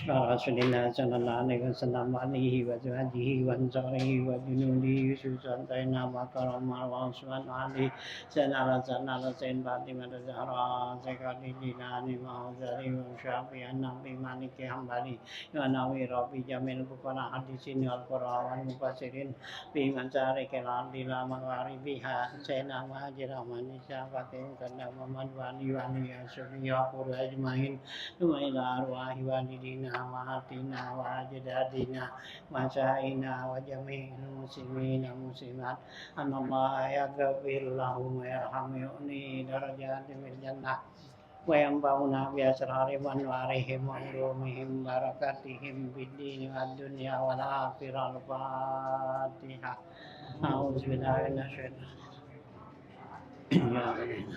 Rasulillah sallallahu alaihi wasallam alihi wa sahbihi wa ansarihi wa junudihi susan taina wa karamah wa usman ali sanala sanala sen Fatimah Zahra sekali dinani ma'azari wa syafi'an nabi maliki hambali wa nawi rabbi jamil bukana hadisin wal qur'an mufasirin bi mansari kelal dila mawari biha sena mahajirah manisya fatin kana Muhammad wa ali wa ali asyiya qurra ajmain ila arwahi walidina mahatina wa ajdadina masyayina wa jami'il muslimina muslimat anallah yaghfir lahum wa yarhamuni darajatin fil jannah wa yanfa'una bi asrari wa anwarihim wa ulumihim barakatihim fid dini wad dunya wal akhirah al-fatihah a'udzu billahi minasy syaitonir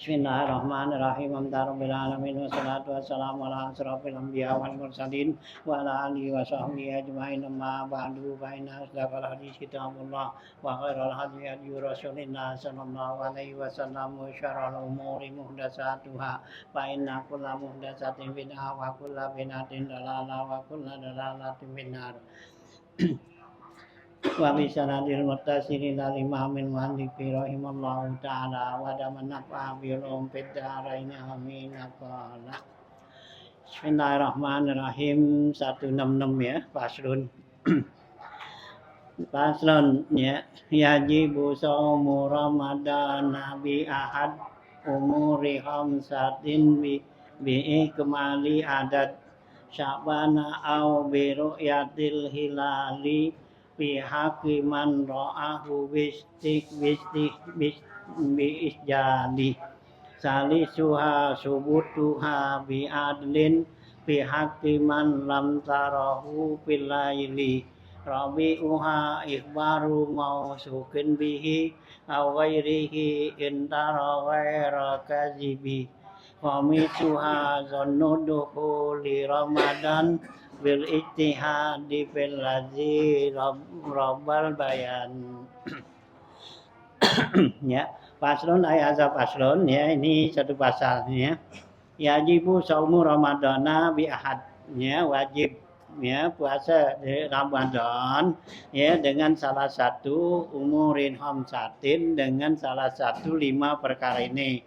Bismillahirrahmanirrahim. Alhamdulillahirabbil alamin wassalatu wassalamu ala asrofil anbiya wal mursalin wa ala alihi wa sahbihi ajmain amma ba'du fa inna asdaqal hadits kitabullah wa khairal hadi hadi Rasulillah sallallahu alaihi wasallam wa syarrul umuri muhdatsatuha fa inna kulla muhdatsatin bid'ah wa kulla bid'atin dalalah wa kulla dalalatin finnar. Wa bi sanadil muttasilin al imamil muhandifi rahimallahu ta'ala wa daman nafa bi ulum fid darain amin qala Bismillahirrahmanirrahim 166 ya faslun faslun ya yajibu shaumu ramadan bi ahad umuri khamsatin bi ikmali adad sya'bana au bi ru'yatil hilali bi hakiman ra'ahu biisjali salisuha subutuha bi adlin bi hakiman lam tarahu fil laili rabi'uha ikhbaru mausukin bihi aw ghairihi intara ghaira kazibi famituha zannuduhu li ramadan bil ijtihadi fil ladzi rabbal bayan. Ya, paslon ayat paslon ya, ini satu pasalnya. Yajibu saumu ramadana bi ahad ya, wajib ya puasa di Ramadan ya dengan salah satu umurin khamsatin dengan salah satu 5 perkara ini.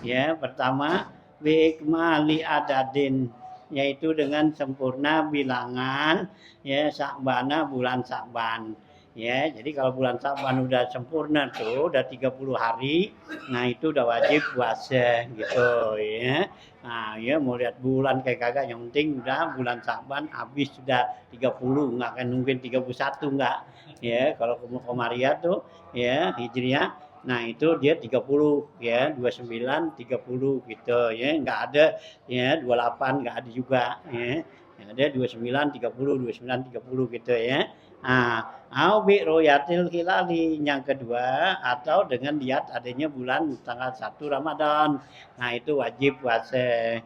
Ya, pertama bi ikmali adadin yaitu dengan sempurna bilangan ya Sya'bana bulan Sya'ban ya. Jadi kalau bulan Sya'ban udah sempurna tuh udah 30 hari, nah itu udah wajib puasa gitu ya. Nah ya mau lihat bulan kayak kagak, yang penting udah bulan Sya'ban habis sudah 30, nggak akan nungguin 31 nggak ya. Kalau Komariah tuh ya Hijriah, nah itu dia 30 ya, 29 30 gitu ya, enggak ada ya 28 enggak ada juga ya. Yang ada 29 30 29 30 gitu ya. Nah, au bi ru'yatil hilali yang kedua atau dengan lihat adanya bulan tanggal 1 Ramadan. Nah, itu wajib puasa.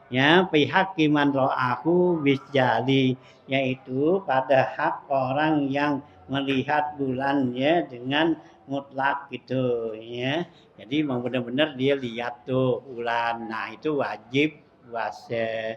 Ya, pihak kiman ro'ahu bisjali yaitu pada hak orang yang melihat bulannya dengan mutlak gitu ya. Jadi mau benar-benar dia lihat tuh bulan. Nah, itu wajib puasa.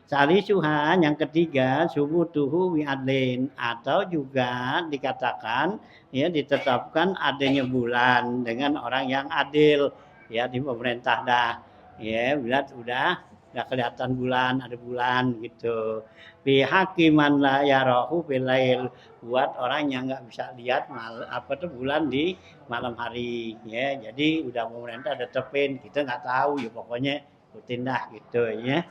Salisuhan yang ketiga subutuhu wi adlin atau juga dikatakan ya ditetapkan adanya bulan dengan orang yang adil ya di pemerintah dah. Ya, udah kelihatan bulan, ada bulan gitu. Bi hakiman la yarahu bil lail, buat orang yang enggak bisa lihat bulan di malam hari ya. Jadi udah pemerintah udah tetepin, kita enggak tahu ya pokoknya ikutin dah gitu ya.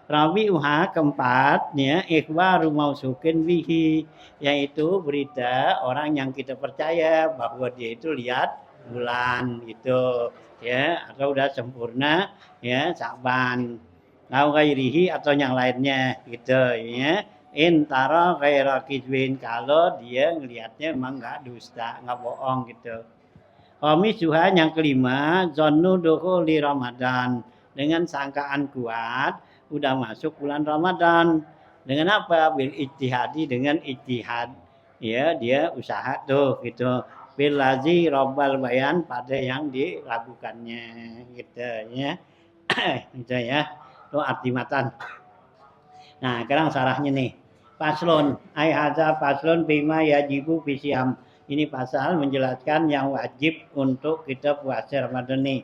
Rabi'uha keempat ya ikhbaru mausukin bihi yaitu berita orang yang kita percaya bahwa dia itu lihat bulan gitu ya, atau udah sempurna ya Sya'ban au ghairihi atau yang lainnya gitu ya. Intara ghaira kizbin kalau dia ngelihatnya memang enggak dusta, enggak bohong gitu. Qamisuha yang kelima zannu dukhuli Ramadan dengan sangkaan kuat udah masuk bulan Ramadan. Dengan apa? Bil ijtihadi dengan ijtihad. Ya, dia usaha tuh gitu. bilazi robbal bayan pada yang dilakukannya gitu ya. Gitu ya. Itu arti matan. Nah, sekarang sarahnya nih. Paslon, ai hadza paslon bima yajibu fisyam. Ini pasal menjelaskan yang wajib untuk kita puasa Ramadan nih.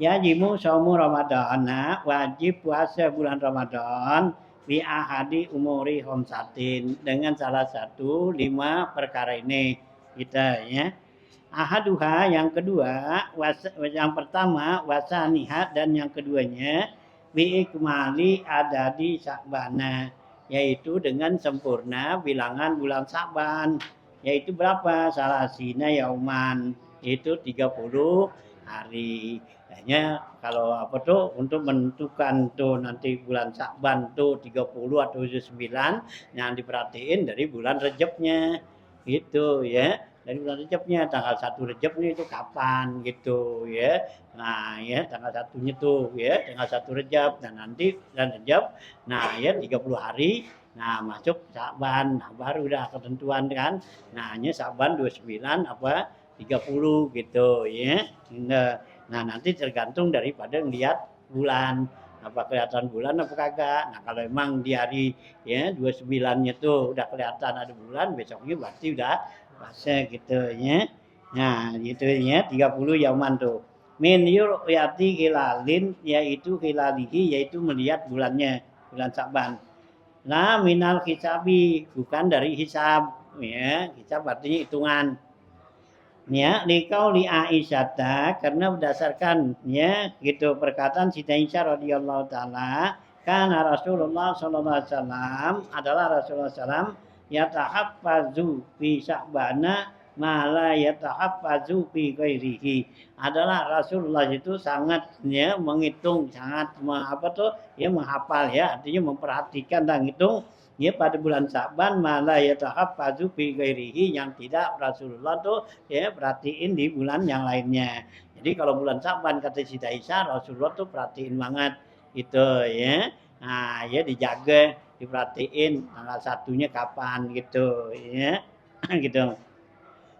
Yajibu saumu Ramadan, wajib puasa bulan Ramadan bi ahadi umuri khamsatin dengan salah satu 5 perkara ini kita ya. Ahaduha yang kedua, yang pertama wasaniha dan yang keduanya biikmali adadi Sya'bana, yaitu dengan sempurna bilangan bulan Sya'ban, yaitu berapa? Salasina yauman, itu 30 hari. Hanya kalau apa tuh untuk menentukan tuh nanti bulan Sya'ban tuh 30 atau 9 yang diperhatiin dari bulan Rejabnya gitu ya. Dari bulan Rejabnya tanggal 1 Rejabnya itu kapan gitu ya. Nah ya tanggal 1-nya tuh ya tanggal 1 Rejab dan nanti bulan Rejab nah ya 30 hari nah masuk Sya'ban nah, baru udah ketentuan kan. Nah hanya Sya'ban 29 apa 30 gitu ya. Nah nanti tergantung daripada ngeliat bulan apa kelihatan bulan apa kagak. Nah kalau emang di hari ya 29-nya tuh udah kelihatan ada bulan besoknya berarti udah puasa gitu ya. Nah gitu ya 30 yauman tuh. Min yati hilalin yaitu hilalihi yaitu melihat bulannya bulan Sya'ban. Nah minal hisabi bukan dari hisab ya. Hisab artinya hitungan. Ya, likau li Aisyah karena berdasarkan ya gitu perkataan Siti Aisyah radhiyallahu taala karena Rasulullah sallallahu alaihi wasallam adalah Rasulullah sallam yatahaffazu fi Sya'bana ma la yatahaffazu fi ghairihi. Adalah Rasulullah itu sangat ya menghitung sangat apa tuh ya menghafal ya artinya memperhatikan dan hitung ya pada bulan Sya'ban malah ya tahaffazu fi ghairihi yang tidak Rasulullah tuh ya perhatiin di bulan yang lainnya. Jadi kalau bulan Sya'ban kata Siti Aisyah Rasulullah tuh perhatiin banget itu ya. Nah, ya dijaga, diperhatiin tanggal 1-nya kapan gitu ya. Gitu.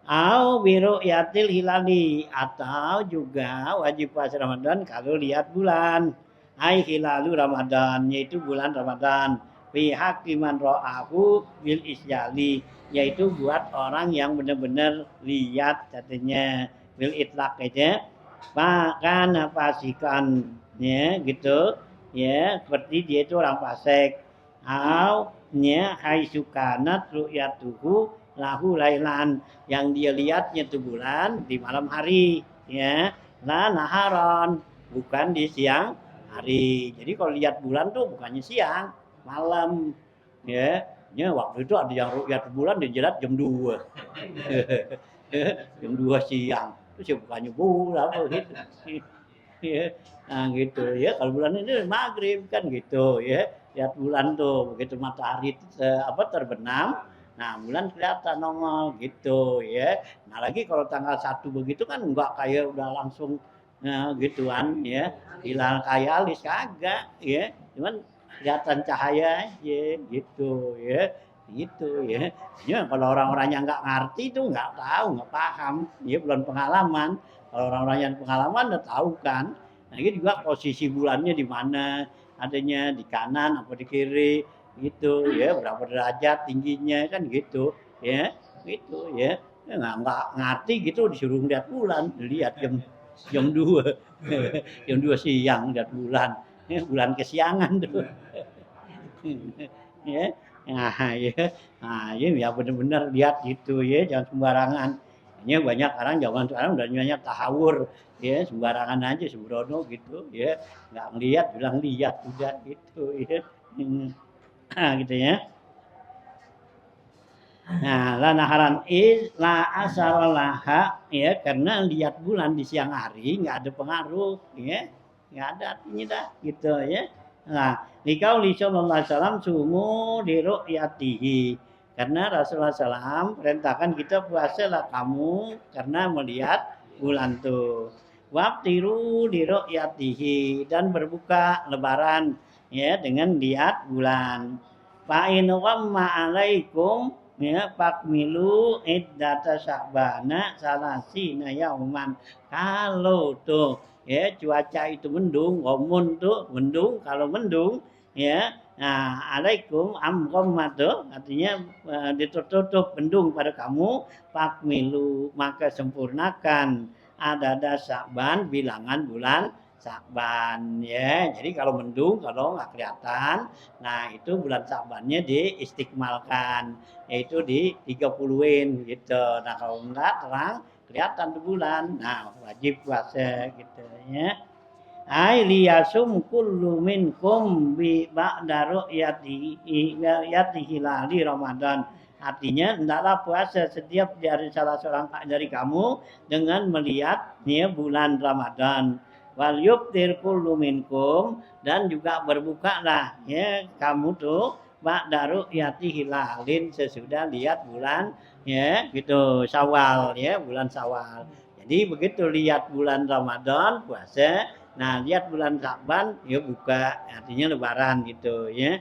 Au biru yatil hilali atau juga wajib puasa Ramadan kalau lihat bulan. Ai hilalu Ramadan yaitu bulan Ramadan. Fi hakiman ro'ahu bil isyali yaitu buat orang yang benar-benar lihat katanya bil itlaq aja bahkan fasikan ya gitu ya seperti dia itu orang fasik au nya haisukanat ru'yatuhu lahu lailan yang dia lihatnya itu bulan di malam hari ya la naharon bukan di siang hari. Jadi kalau lihat bulan tuh bukannya siang malam ya. Ya waktu itu ada yang ru'yat bulan dijelat jam 2. Jam 2 siang. Terus bukannya bulan gitu. Ya. Nah gitu ya. Kalau bulan ini maghrib kan gitu ya. Lihat bulan tuh begitu matahari terbenam. Nah, bulan kelihatan nongol gitu ya. Nah, lagi kalau tanggal 1 begitu kan enggak kayak udah langsung gituan ya. Hilal kayak alis kagak ya. Cuman kelihatan cahaya aja gitu ya. Gitu ya. Ya kalau orang-orang yang enggak ngerti itu enggak tahu, enggak paham. Ya belum pengalaman. Kalau orang-orang yang pengalaman udah tahu kan. Nah, ini juga posisi bulannya di mana? Adanya di kanan apa di kiri gitu ya berapa derajat tingginya kan gitu ya gitu ya nggak ngerti gitu disuruh lihat bulan lihat jam 2 jam 2 siang lihat bulan ya, bulan kesiangan tuh ya nah ya benar-benar lihat gitu ya jangan sembarangan ini banyak orang zaman sekarang udah banyak tahawur ya sembarangan aja sembrono gitu ya nggak ngelihat bilang lihat udah gitu ya gitu ya. Nah, la naharan la asalaha ya karena lihat bulan di siang hari nggak ada pengaruh ya. Nggak ada artinya dah gitu ya. Nah, liqauli sallallahu alaihi wasallam sumu li ru'yatihi. Karena Rasulullah SAW perintahkan kita puasalah kamu karena melihat bulan tuh. Waftiru li ru'yatihi dan berbuka lebaran ya dengan lihat bulan. Fa in ghamma alaikum ya pakmilu iddata sya'bana salasina yauman. Kalau tuh ya cuaca itu mendung, gomun tuh mendung, kalau mendung ya nah alaikum amghammatu artinya ditutup mendung pada kamu pakmilu maka sempurnakan adada Sya'ban bilangan bulan Sya'ban ya. Jadi kalau mendung kalau nggak kelihatan nah itu bulan Sya'bannya diistikmalkan yaitu di 30-in gitu. Nah kalau enggak terang kelihatan tuh bulan. Nah wajib puasa gitu ya. Ai liyasum kullu minkum bi ba'da ru'yati hilali Ramadan. Artinya hendaklah puasa setiap dari salah seorang dari kamu dengan melihat ya, bulan Ramadan. Wal yuftir kullu minkum dan juga berbukalah ya kamu tuh ba'da ru'yati hilalin sesudah lihat bulan ya gitu Syawal ya bulan Syawal. Jadi begitu lihat bulan Ramadan puasa. Nah, lihat bulan Sya'ban ya buka, artinya lebaran gitu ya.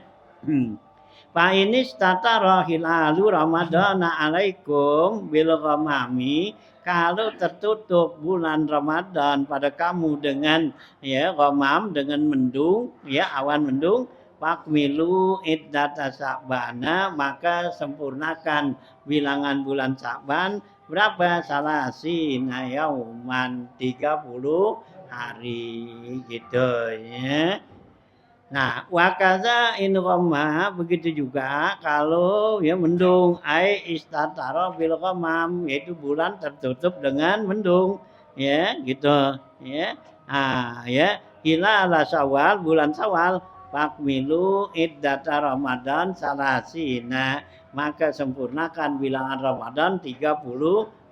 Fa ini statara hilalu Ramadana alaikum bil ghamami. Kalau tertutup bulan Ramadan pada kamu dengan ya ghamam dengan mendung ya awan mendung fakmilu iddata Sya'bana maka sempurnakan bilangan bulan Sya'ban berapa salasina yauman 30 hari gitu ya. Nah, wakaza in ghamma begitu juga kalau ya mendung ai istatara bil ghamam yaitu bulan tertutup dengan mendung ya gitu ya. Ah ya hilal Syawal bulan Syawal fakmilu iddata Ramadan salasina maka sempurnakan bilangan Ramadan 30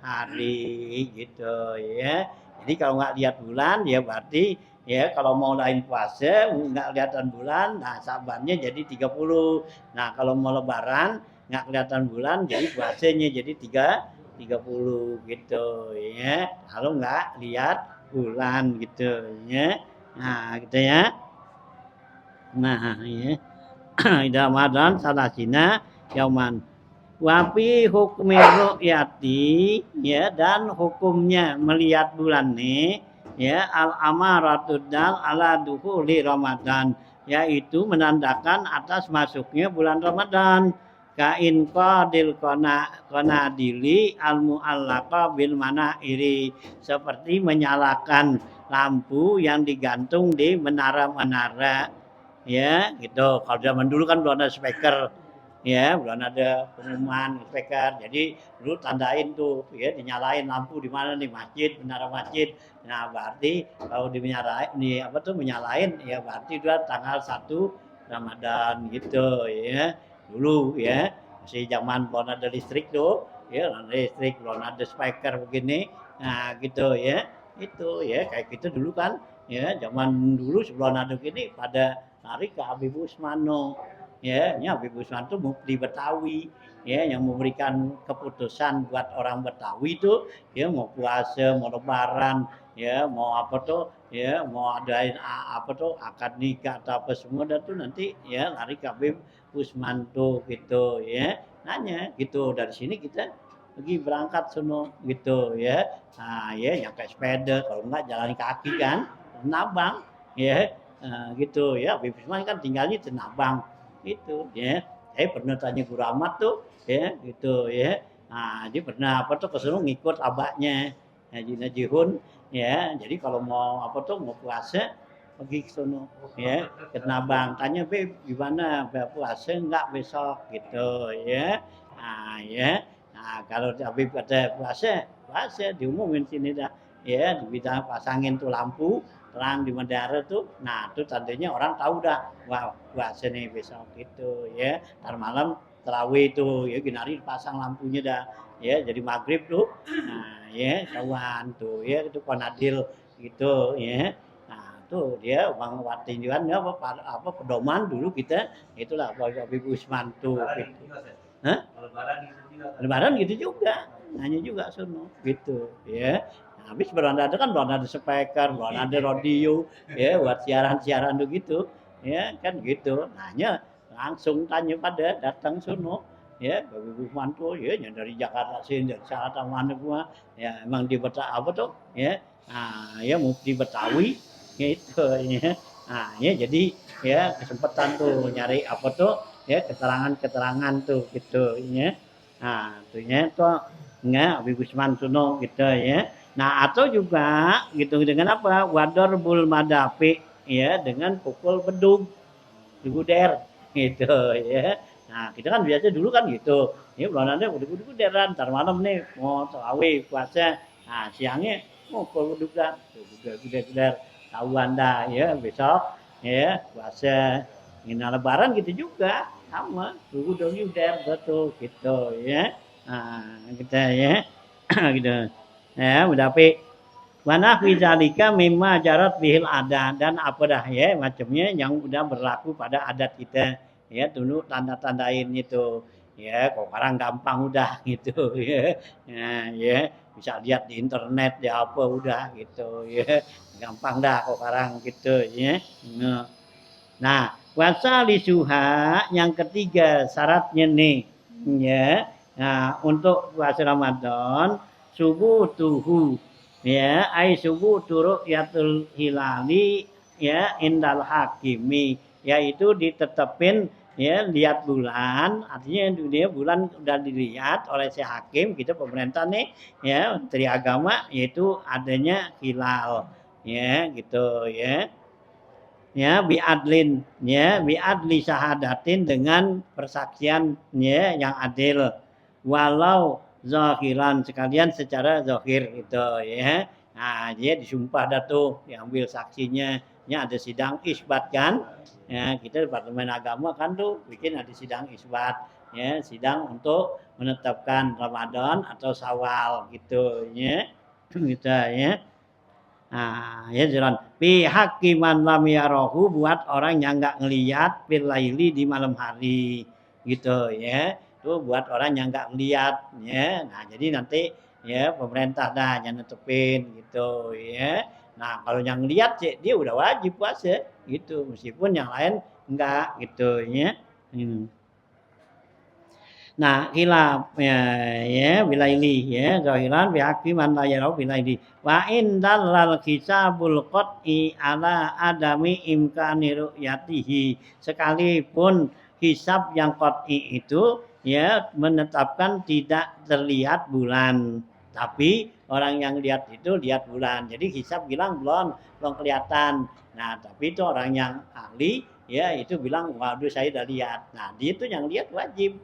hari gitu ya. Jadi kalau nggak lihat bulan ya berarti ya kalau mau lain puasa nggak kelihatan bulan, nah Sa'bannya jadi 30. Nah kalau mau lebaran nggak kelihatan bulan, jadi puasanya jadi 30 gitu ya. Kalau nggak lihat bulan gitu ya. Nah gitu ya. Nah ya. Ramadan salasina yauman. Wafi hukmi ru'yati ya dan hukumnya melihat bulan nih ya al amaratud dal ala dukhuli Ramadan yaitu menandakan atas masuknya bulan Ramadan kain qadil qanadili al muallaqa bil manairi seperti menyalakan lampu yang digantung di menara-menara ya gitu. Kalau zaman dulu kan belum ada speaker ya belum ada pengumuman speaker jadi dulu tandain tuh ya dinyalain lampu di mana nih masjid menara masjid. Nah berarti kalau dinyalain nih apa tuh menyalain ya berarti itu tanggal 1 Ramadan gitu ya dulu ya masih zaman belum ada listrik tuh ya belum ada listrik belum ada speaker begini nah gitu ya itu ya kayak gitu dulu kan ya zaman dulu sebelum ada gini pada lari ke Habib Usmano ya, Habib Usman itu mufti Betawi ya yang memberikan keputusan buat orang Betawi itu ya mau puasa, mau lebaran, ya mau apa tuh ya mau adain apa tuh akad nikah atau apa semua dan tuh nanti ya lari ke Habib Usman tuh gitu ya. Nanya gitu dari sini kita pergi berangkat sono gitu ya. Nah, ya yang kayak sepeda kalau enggak jalan kaki kan, Tenabang ya. Gitu ya Habib Usman kan tinggalnya di Tenabang itu ya saya pernah tanya Guru Ahmad tuh ya gitu ya nah dia pernah apa tuh kesana ngikut abahnya Haji Najihun ya jadi kalau mau apa tuh mau puasa pergi ke sono ya ke Nabang tanya Beb gimana puasa enggak besok gitu ya nah ya nah kalau Habib kata puasa diumumin sini dah ya bisa pasangin tuh lampu terang di menara tuh, nah itu tandanya orang tahu dah, wah puasa nih besok gitu ya. Ntar malam terawih tuh, ya ginari pasang lampunya dah, ya jadi maghrib tuh, nah ya kawan tuh, ya itu konadil gitu ya. Nah tuh dia bang watinjuan ya apa pedoman dulu kita itulah Habib Usman tuh. Gitu. Hah? Lebaran gitu juga, nanya juga sono gitu ya. Habis beranda ada kan belum ada speaker, belum ada radio, ya buat siaran-siaran begitu, ya kan gitu. Nanya langsung tanya pada datang sono, ya Bapak Ibu mantu ya yang dari Jakarta sini dari Jakarta mana gua ya emang di apa tuh ya ya mufti Betawi gitu ya nah ya jadi ya kesempatan tuh nyari apa tuh ya keterangan-keterangan tuh gitu ya nah tuhnya tuh enggak Abi Gusman Suno gitu ya nah atau juga gitu dengan apa wador bul madapi ya dengan pukul bedug diguder gitu ya. Nah, kita kan biasa dulu kan gitu. Ini bulanannya udah guderan, ntar malam nih mau tarawih puasa. Nah, siangnya mau guder guder tahuan dah ya besok ya puasa. Ini lebaran gitu juga sama guder guder betul gitu ya. Nah, kita ya gitu. Ya, udah pi Mana fizalika mimma jarat bihil adat dan apa dah ya macamnya yang udah berlaku pada adat kita ya dulu tanda-tandain itu ya kok sekarang gampang udah gitu ya ya bisa lihat di internet ya apa udah gitu ya gampang dah kok sekarang gitu ya nah puasa lisuha yang ketiga syaratnya nih ya nah untuk puasa Ramadan subuh tuhu ya ai subuh turuk yatul hilali ya indal hakimi yaitu ditetapin ya lihat bulan artinya dia bulan udah dilihat oleh si hakim kita pemerintah nih ya menteri agama yaitu adanya hilal ya gitu ya biadlin ya biadli syahadatin dengan persaksian ya yang adil walau zahiran sekalian secara zahir itu ya nah dia disumpah dah tuh diambil saksinya ya ada sidang isbat kan ya kita departemen agama kan tuh bikin ada sidang isbat ya sidang untuk menetapkan Ramadan atau Syawal gitu ya gitu ya ya jalan fi hakiman lam yarahu buat orang yang enggak ngelihat fil laili di malam hari gitu ya. Itu buat orang yang enggak ngelihat ya. Nah, jadi nanti ya pemerintah dah yang netepin gitu ya. Nah, kalau yang lihat sih dia udah wajib puasa gitu meskipun yang lain enggak gitu ya. Nah, khilaf ya bilaili ya zahiran bi haqqi man la yarau bilaili wa indallal kisabul qat'i ala adami imkani ru'yatihi sekalipun hisab yang qat'i itu ya menetapkan tidak terlihat bulan tapi orang yang lihat itu lihat bulan jadi hisab bilang belum kelihatan nah tapi itu orang yang ahli ya itu bilang waduh saya udah lihat nah dia itu yang lihat wajib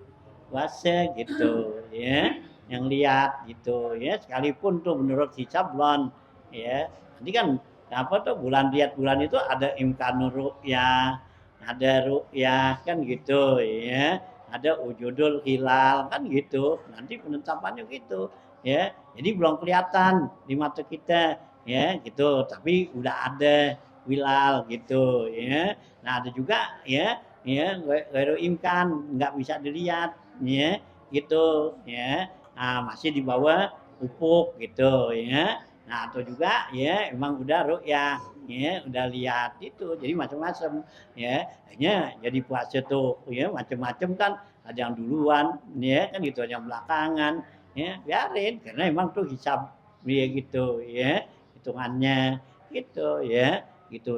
puasa gitu ya yang lihat gitu ya sekalipun tuh menurut hisab bulan ya nanti kan apa tuh bulan lihat bulan itu ada imkanur ya ada ru'yah kan gitu ya ada wujudul hilal kan gitu nanti penetapannya gitu ya jadi belum kelihatan di mata kita ya gitu tapi udah ada hilal gitu ya nah ada juga ya gairu imkan nggak bisa dilihat ya gitu ya masih di bawah ufuk gitu ya nah atau juga ya emang udah ru'yah ya udah lihat itu jadi macam-macam ya hanya jadi puasa tuh ya macam-macam kan ada yang duluan ya kan gitu ada yang belakangan ya biarin karena emang tuh hisab dia gitu ya hitungannya gitu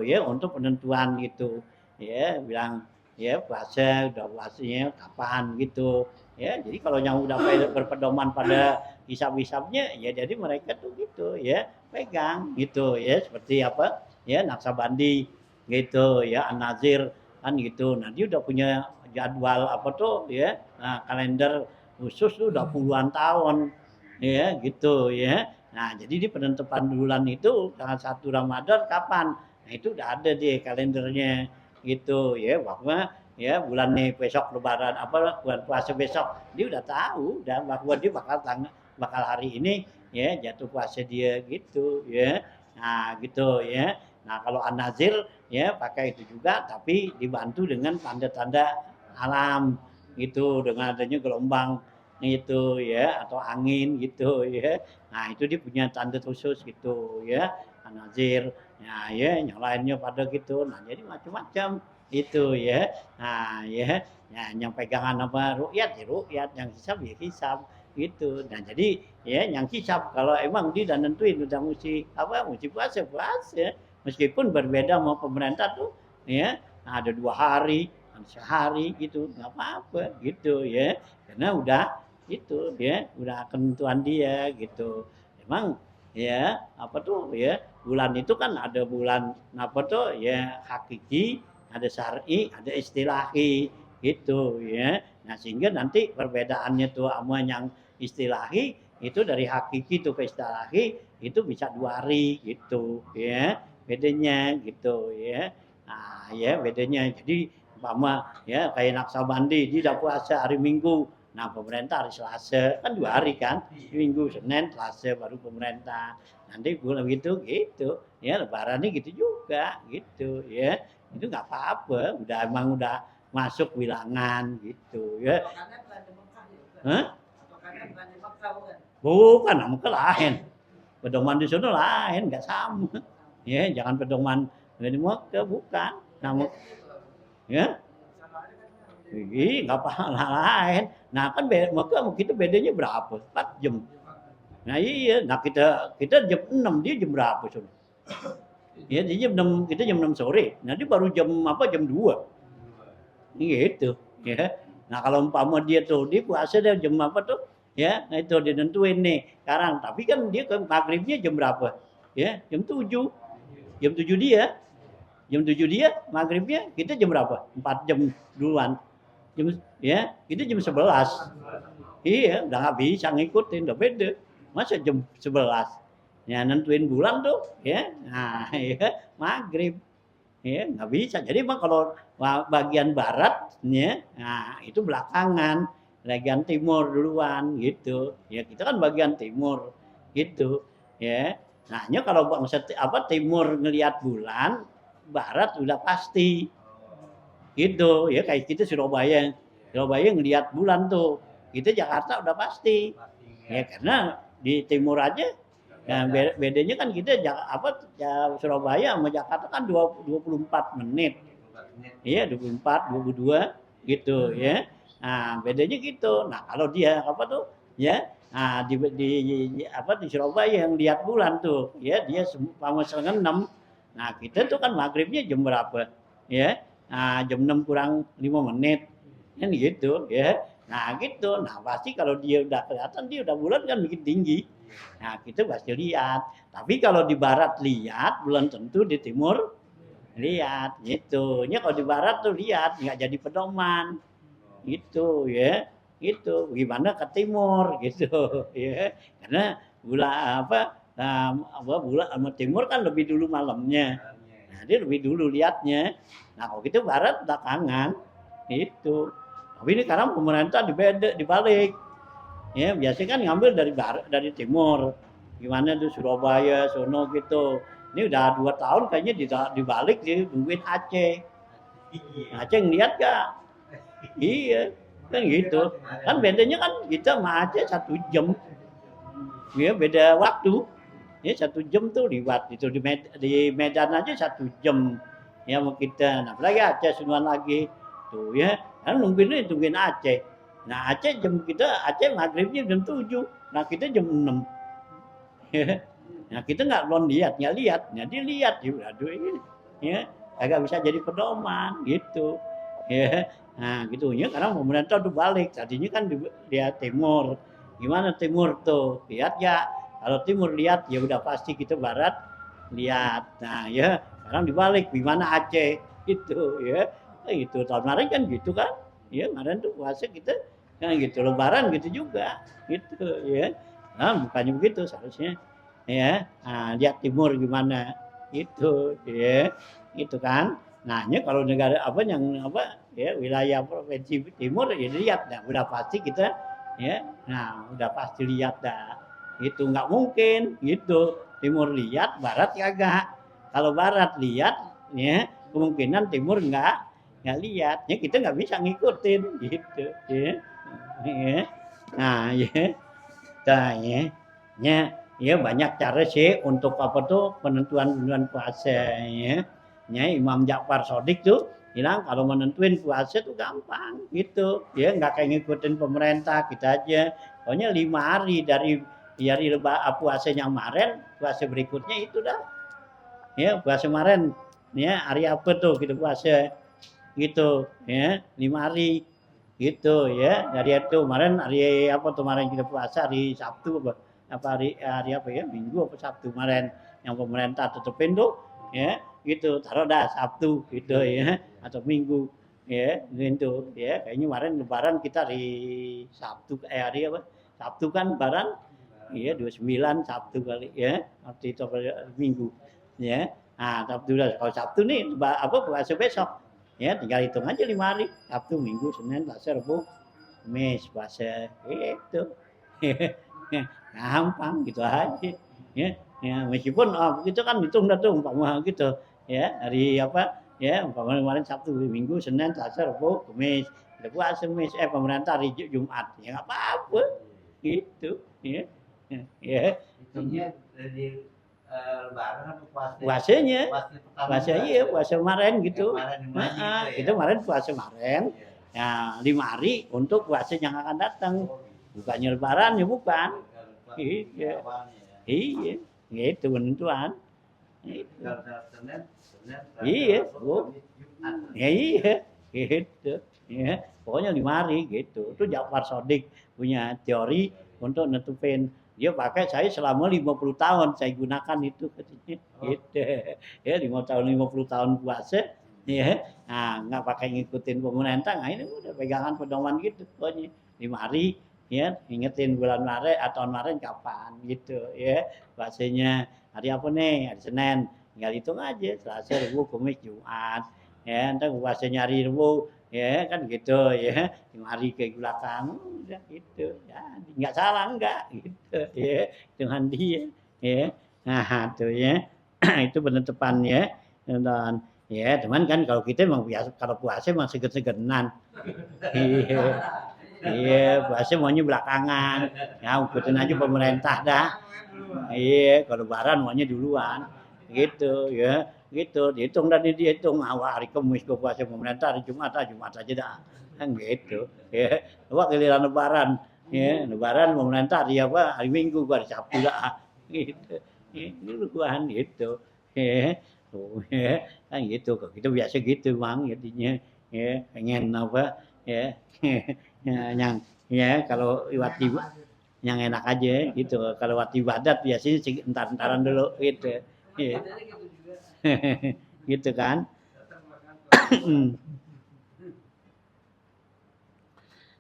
ya untuk penentuan gitu ya bilang ya puasa udah puasanya kapan gitu ya jadi kalau yang udah berpedoman pada hisab-hisabnya ya jadi mereka tuh gitu ya pegang gitu ya seperti apa ya Naksabandi gitu ya An-Nazir kan gitu nah dia udah punya jadwal apa tuh ya kalender khusus tuh udah puluhan tahun ya gitu ya nah jadi di penentuan bulan itu tanggal 1 Ramadan kapan nah itu udah ada di kalendernya gitu ya bahwa ya bulan nih besok lebaran apa bulan puasa besok dia udah tahu dan bahwa dia bakal hari ini ya jatuh puasa dia gitu ya nah gitu ya nah kalau an-nazir ya pakai itu juga tapi dibantu dengan tanda-tanda alam gitu dengan adanya gelombang itu ya atau angin gitu ya nah itu dia punya tanda khusus gitu ya an-nazir nah ya yang lainnya pada gitu nah jadi macam-macam itu ya. Nah ya, nah yang pegangan apa rukyat ya rukyat, yang hisab ya hisab gitu. Nah jadi ya yang hisab kalau emang dia udah nentuin udah mesti apa mesti puasa puasa meskipun berbeda sama pemerintah tuh ya ada 2 hari sehari gitu nggak apa-apa gitu ya karena udah itu ya udah ketentuan dia gitu emang ya apa tuh ya bulan itu kan ada bulan apa tuh ya hakiki ada syar'i ada istilahi gitu ya nah sehingga nanti perbedaannya tuh sama yang istilahi itu dari hakiki tuh ke istilahi itu bisa 2 hari gitu ya bedanya gitu ya nah ya bedanya jadi umpama ya kayak Naksabandi dia udah puasa hari Minggu nah pemerintah hari Selasa kan 2 hari kan Minggu Senin Selasa baru pemerintah nanti bulan gitu gitu ya lebarannya gitu juga gitu ya itu nggak apa-apa udah masuk bilangan gitu ya Hah? Bukan, nama lain. Pedoman di sana lain, nggak sama. Ya, jangan pedoman di Mekah, bukan. Nama, ya, nggak paham lain. Nah kan Mekah sama kita bedanya berapa? 4 jam. Nah iya, nah kita jam 6 dia jam berapa sudah? Ya dia jam 6 kita jam 6 sore. Nanti baru jam apa jam 2. Gitu, ya. Nah kalau umpama dia tuh dia puasa dia jam apa tuh? Ya, nah itu ditentuin nih sekarang. Tapi kan dia ke maghribnya jam berapa? Ya, jam 7. Jam 7 dia. Jam 7 dia maghribnya kita jam berapa? 4 jam duluan. Jam ya, kita jam 11. Iya, udah nggak bisa ngikutin, udah beda. Masa jam 11? Ya nentuin bulan tuh, ya. Nah, ya, maghrib. Ya, nggak bisa. Jadi mah kalau bagian baratnya, nah itu belakangan. Bagian timur duluan gitu. Ya kita kan bagian timur gitu. Ya. Nah, kalau bangsa apa timur ngelihat bulan, barat udah pasti. Gitu. Ya kayak kita Surabaya. Surabaya ngelihat bulan tuh. Kita Jakarta udah pasti. Ya karena di timur aja nah, bedanya kan kita Surabaya sama Jakarta kan 24 menit. Iya, 24, 22 gitu ya. Nah, bedanya gitu. Nah, kalau dia apa tuh ya nah di Surabaya yang lihat bulan tuh ya dia sama setengah 6. Nah, kita tuh kan maghribnya jam berapa? Ya. Nah, jam 6 kurang 5 menit. Kan gitu ya. Nah, gitu. Nah, pasti kalau dia udah kelihatan dia udah bulan kan bikin tinggi. Nah, kita pasti lihat. Tapi kalau di barat lihat, belum tentu di timur lihat gitu. Ya kalau di barat tuh lihat nggak jadi pedoman. Gitu ya. Gitu. Gimana ke timur gitu ya. Karena bulan sama timur kan lebih dulu malamnya. Nah, dia lebih dulu lihatnya. Nah, kalau gitu barat belakangan. Itu. Tapi ini sekarang pemerintah dibalik. Ya, biasanya kan ngambil dari timur. Gimana tuh Surabaya, sono gitu. Ini udah 2 tahun kayaknya dibalik sih, nungguin Aceh. Aceh ngeliat gak? Iya, kan gitu. Kan bedanya kan kita sama Aceh 1 jam. Ya, beda waktu. Ya, 1 jam tuh liwat itu di Medan aja 1 jam. Ya sama kita. Nah, apalagi Aceh semua lagi. Tuh ya, kan nungguin Aceh. Nah Aceh Aceh maghribnya jam 7. Nah kita jam 6. Nah kita nggak lihat. Nah dia lihat ya aduh ini ya agak bisa jadi pedoman gitu. Ya. Nah gitu ya karena pemerintah udah balik. Tadinya kan dia timur. Gimana timur tuh? Lihat ya. Kalau timur lihat ya udah pasti kita barat lihat. Nah ya sekarang dibalik gimana Aceh gitu ya. Itu tahun kemarin kan gitu kan. Ya kemarin tuh puasa kita kan gitu lebaran gitu juga gitu ya nah bukannya begitu seharusnya ya nah, lihat timur gimana itu ya gitu kan nah kalau negara apa yang apa ya wilayah provinsi timur ya lihat dah udah pasti kita ya nah udah pasti lihat dah itu nggak mungkin gitu timur lihat barat kagak kalau barat lihat ya kemungkinan timur nggak lihat ya kita nggak bisa ngikutin gitu ya ya. Nah, ya. Nah, ya banyak cara sih untuk apa tuh penentuan bulan puasa ya. Ya Imam Ja'far Shadiq tuh bilang kalau menentuin puasa itu gampang gitu. Ya nggak kayak ngikutin pemerintah kita aja. Pokoknya 5 hari dari puasanya kemarin, puasa berikutnya itu dah. Ya puasa kemarin, ya hari apa tuh kita puasa gitu, ya 5 hari gitu ya. Dari itu kemarin hari apa tuh kemarin kita puasa hari Sabtu apa hari apa ya Minggu apa Sabtu kemarin yang pemerintah tetepin tuh ya gitu taruh dah Sabtu gitu ya atau Minggu ya gitu ya kayaknya kemarin Lebaran kita hari Sabtu hari apa Sabtu kan Lebaran iya 29 Sabtu kali ya waktu itu Minggu ya nah Sabtu kalau Sabtu nih apa puasa besok ya tinggal hitung aja 5 hari Sabtu Minggu Senin Selasa Rabu Kamis puasa itu gampang gitu aja ya ya meskipun begitu kan hitung dah tuh umpama gitu ya hari apa ya umpama kemarin Sabtu Minggu Senin Selasa Rabu Kamis udah puasa Kamis pemerintah hari Jumat ya nggak apa-apa gitu ya ya hitungnya dari Lebaran atau puasanya iya puasa kemarin gitu itu kemarin puasa kemarin ya 5 hari untuk puasa yang akan datang bukannya Lebaran ya bukan iya itu penentuan iya iya gitu ya pokoknya 5 hari gitu itu Ja'far Shadiq punya teori untuk nentuin dia pakai saya selama 50 tahun saya gunakan itu katanya gitu ya 50 tahun puasa ya nah nggak pakai ngikutin pemerintah nah ini udah pegangan pedoman gitu pokoknya 5 hari ya ingetin bulan Maret atau Maret kapan gitu ya puasanya hari apa nih hari Senin tinggal hitung aja Selasa Rabu Kamis Jumat ya entar puasanya hari Rabu ya kan gitu ya 5 hari ke belakang udah gitu ya nggak salah enggak gitu ya dengan dia ya nah tuh ya itu penetapannya dan ya teman kan kalau kita emang biasa kalau puasa emang seger-segeran iya puasa maunya belakangan ya ikutin aja pemerintah dah iya kalau Lebaran maunya duluan gitu ya gitu dihitung dan dihitung awal hari Kamis ke puasa pemerintah hari Jumat aja dah kan gitu ya coba giliran Lebaran ya Lebaran pemerintah hari apa hari Minggu hari Sabtu lah gitu ini lucuan gitu ya kan gitu kok kita biasa gitu bang jadinya ya pengen apa ya yang ya kalau lewat yang enak aja gitu kalau lewat ibadat biasanya entar-entaran dulu gitu ya. Gitu kan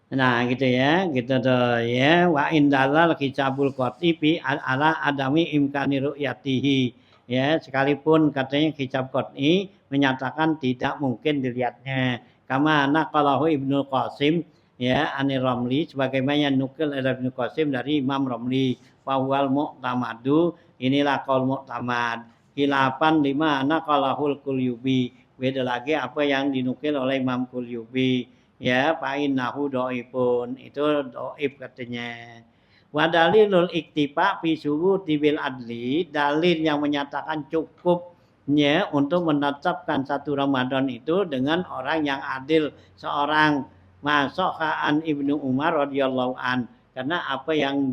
nah gitu ya gitu tuh ya wa indalal kitabul qatibi ala adami imkani ru'yatihi ya sekalipun katanya kitab qat'i menyatakan tidak mungkin dilihatnya kama naqalahu Ibnu Qasim ya Anir Ramli sebagaimana nukil oleh Ibnu Qasim dari Imam Ramli wal mu'tamadu inilah qaul mu'tamad khilafan lima naqalahul Qulyubi beda lagi apa yang dinukil oleh Imam Qulyubi ya fa'innahu dhaifun itu dhaif katanya wa dalilul iktifa fi syuruti bil adli dalil yang menyatakan cukupnya untuk menetapkan satu Ramadan itu dengan orang yang adil seorang Masokhaan Ibnu Umar radhiyallahu an karena apa yang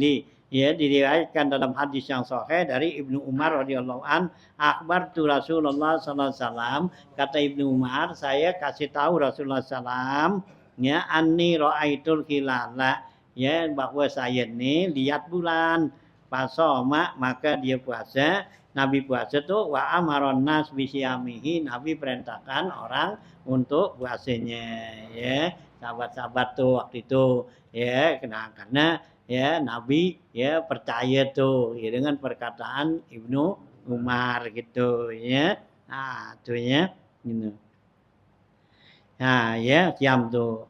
diriwayatkan dalam hadis yang sahih dari Ibnu Umar radhiyallahu an akhbartu Rasulullah sallallahu alaihi wasallam kata Ibnu Umar saya kasih tahu Rasulullah sallam ya anni raaitul hilala ya bahwa saya ini lihat bulan pasoma maka dia puasa Nabi puasa tuh wa amaron nas bisyamihi Nabi perintahkan orang untuk puasanya ya sahabat-sahabat tuh waktu itu ya karena ya Nabi ya percaya tuh ya dengan perkataan Ibnu Umar gitu ya nah tuh ya gitu nah ya siam tuh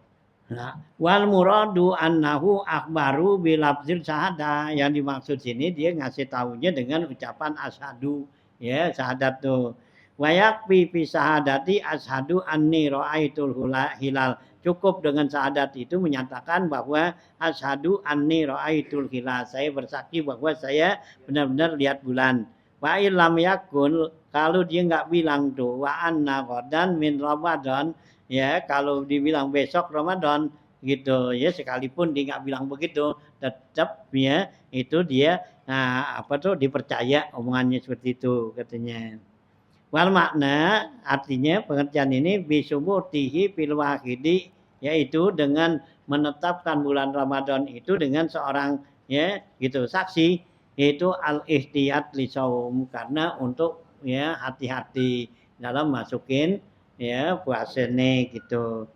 nah, wal muradu annahu akhbaru bilafzil syahada yang dimaksud sini dia ngasih tahunya dengan ucapan asyhadu ya syahadat tuh wayakfi fi syahadati asyhadu anni raaitul hilal cukup dengan syahadat itu menyatakan bahwa asyhadu anni raaitul hilal saya bersaksi bahwa saya benar-benar lihat bulan Wa illam yakun, kalau dia nggak bilang tuh wa anna ghadan min Ramadan, ya kalau dibilang besok Ramadan gitu ya, sekalipun dia nggak bilang begitu tetap ya itu dia apa tuh dipercaya omongannya seperti itu katanya. Wal makna artinya pengertian ini bisubutihi fil wahidi, yaitu dengan menetapkan bulan Ramadan itu dengan seorang ya gitu saksi, yaitu al ihtiyat li saum, karena untuk ya hati-hati dalam masukin ya puasane gitu.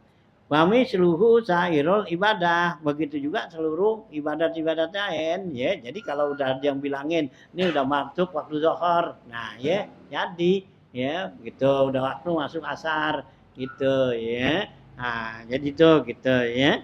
Wami seluruh sairul ibadah, begitu juga seluruh ibadat-ibadat lain ya. Jadi kalau udah ada yang bilangin ini udah masuk waktu zuhur, nah ya jadi ya gitu udah waktu masuk asar gitu ya. Nah jadi tuh gitu ya.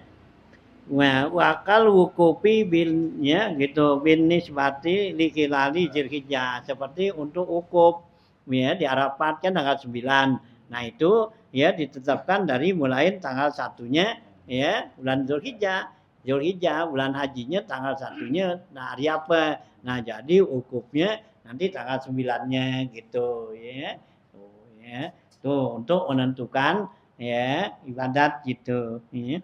Wakal wukufi bin ya gitu bin nisbati likilali zilhijjah, seperti untuk ukuf ya di Arafat kan tanggal 9. Nah itu ya ditetapkan dari mulai tanggal satunya ya bulan Zulhijjah. Zulhijjah bulan hajinya tanggal satunya. Nah hari apa? Nah jadi ukufnya nanti tanggal 9-nya gitu ya. Tuh ya. Tuh untuk menentukan ya ibadat gitu ya.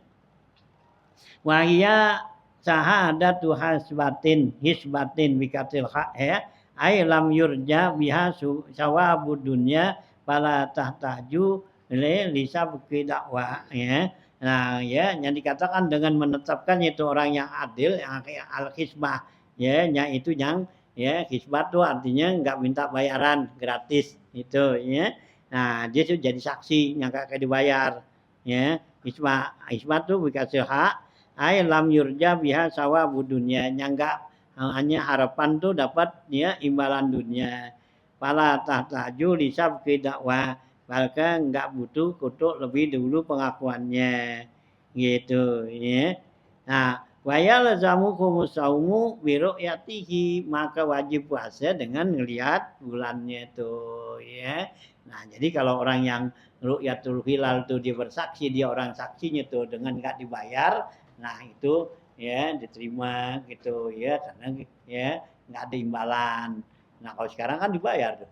Wahia sahadatu hisbatin bikatil hak ya. Ai lam yurja biha sawabud dunya fala tahtaju lisa dakwah ya. Nah ya yang dikatakan dengan menetapkan itu orang yang adil yang al hisbah ya, itu yang ya hisbah itu artinya nggak minta bayaran gratis itu ya. Nah dia tuh jadi saksi yang gak dibayar ya. Hisbah itu bikatil hak ai lam yurja biha sawabu dunya, yang enggak hanya harapan tuh dapat ya imbalan dunia. Pala tahtaju lisab ke dakwah, maka enggak butuh kutuk lebih dulu pengakuannya gitu ya. Nah wayal zamu kumusaumu biru'yatihi, maka wajib puasa dengan ngelihat bulannya tuh ya. Nah jadi kalau orang yang ru'yatul hilal tuh dia bersaksi, dia orang saksinya tuh dengan enggak dibayar, nah itu ya diterima gitu ya, karena ya nggak ada imbalan. Nah kalau sekarang kan dibayar tuh.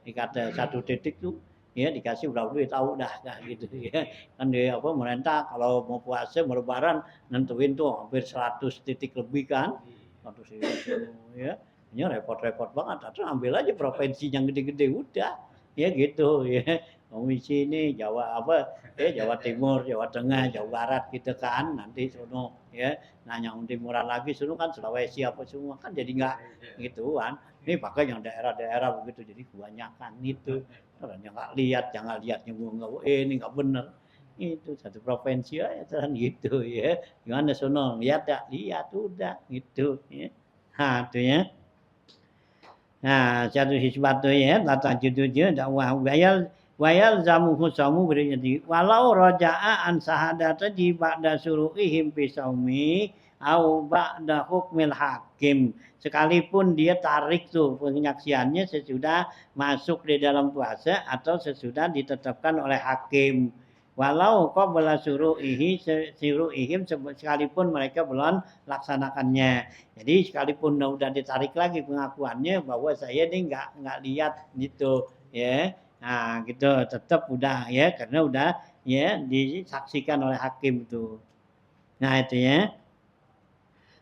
Dikata 1 titik tuh ya dikasih berapa duit tahu dah gitu ya. Kan di apa pemerintah kalau mau puasa mau lebaran nentuin tuh hampir 100 titik lebih kan. 100 itu ya. Ini repot-repot banget. Atau ambil aja provinsi yang gede-gede udah ya gitu ya. Komisi ini Jawa apa Jawa Timur, Jawa Tengah, Jawa Barat gitu kan, nanti sono ya. Nah yang timuran lagi sono kan Sulawesi apa semua kan jadi nggak gituan. Ini pakai yang daerah-daerah begitu jadi kebanyakan itu. Orang yang nggak lihat, jangan lihatnya nggak ini nggak bener. Itu satu provinsi ya kan gitu ya. Gimana sono lihat ya, lihat udah gitu ya. Nah itu ya. Nah satu hisbat tuh ya, tata judul dakwah wayal zamuhu saumu berjadi walau roja'a an sahadata di ba'da suru'ihim fi saumi au ba'da hukmil hakim, sekalipun dia tarik tuh penyaksiannya sesudah masuk di dalam puasa atau sesudah ditetapkan oleh hakim, walau qabla suru'ihim sekalipun mereka belum laksanakannya. Jadi sekalipun udah ditarik lagi pengakuannya bahwa saya ini nggak lihat gitu ya. Nah, gitu tetap udah ya karena udah ya disaksikan oleh hakim itu. Nah, itu ya.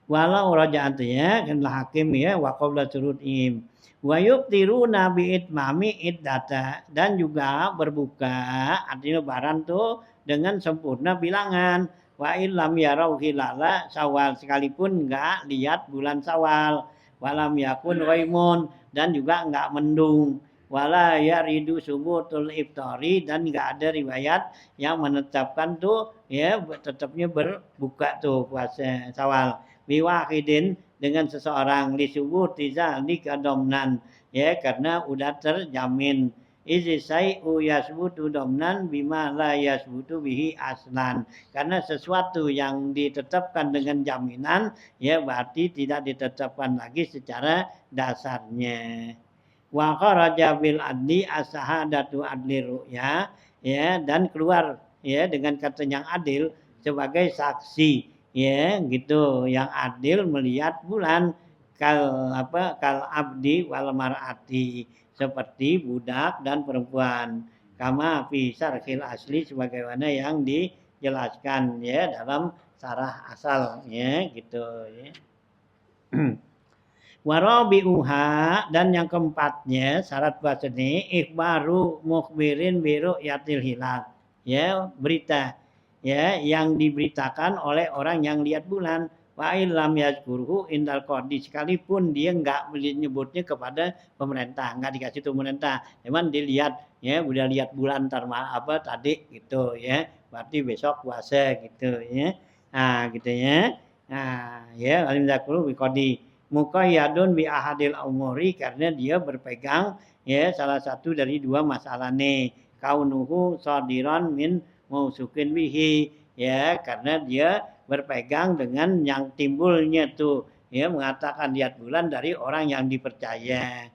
Walau raja'at ya kan hakim ya wa qabla surutihim. Wa yuqtiruna bi itmami iddata, dan juga berbuka artinya lebaran tuh dengan sempurna bilangan. Wa illam yarau hilala Syawal, sekalipun enggak lihat bulan Syawal. Walam yakun ghaimun, dan juga enggak mendung. Wala yaridu subutul iftari, dan enggak ada riwayat yang menetapkan tuh ya tetapnya berbuka tuh puasa Syawal. Biwahidin, dengan seseorang lisubuti zalika domnan ya karena udah terjamin. Izi say'u yasbutu domnan bima la yasbutu bihi aslan, karena sesuatu yang ditetapkan dengan jaminan ya berarti tidak ditetapkan lagi secara dasarnya. Wa kharaja bil adli as-sahadatu adli ru'ya ya, dan keluar ya dengan kata yang adil sebagai saksi ya gitu yang adil melihat bulan kal abdi wal mar'ati, seperti budak dan perempuan. Kama fi syarhil asli, sebagaimana yang dijelaskan ya dalam syarah asal ya gitu ya. Warabi'uha, dan yang keempatnya syarat puasa ini ikhbaru mukhbirin biru yatil hilal, ya berita ya yang diberitakan oleh orang yang lihat bulan. Wa illam yazkurhu indal qadi, sekalipun dia enggak menyebutnya kepada pemerintah, enggak dikasih tahu pemerintah, cuman dilihat ya udah lihat bulan tadi gitu ya, berarti besok puasa gitu ya. Nah gitu ya. Nah ya alim zakuru bi qadi muqayyadun bi ahadil umuri, karena dia berpegang ya salah satu dari dua masalah nih, kaunuhu sadiran min mausukin bihi, ya karena dia berpegang dengan yang timbulnya tuh ya mengatakan lihat bulan dari orang yang dipercaya.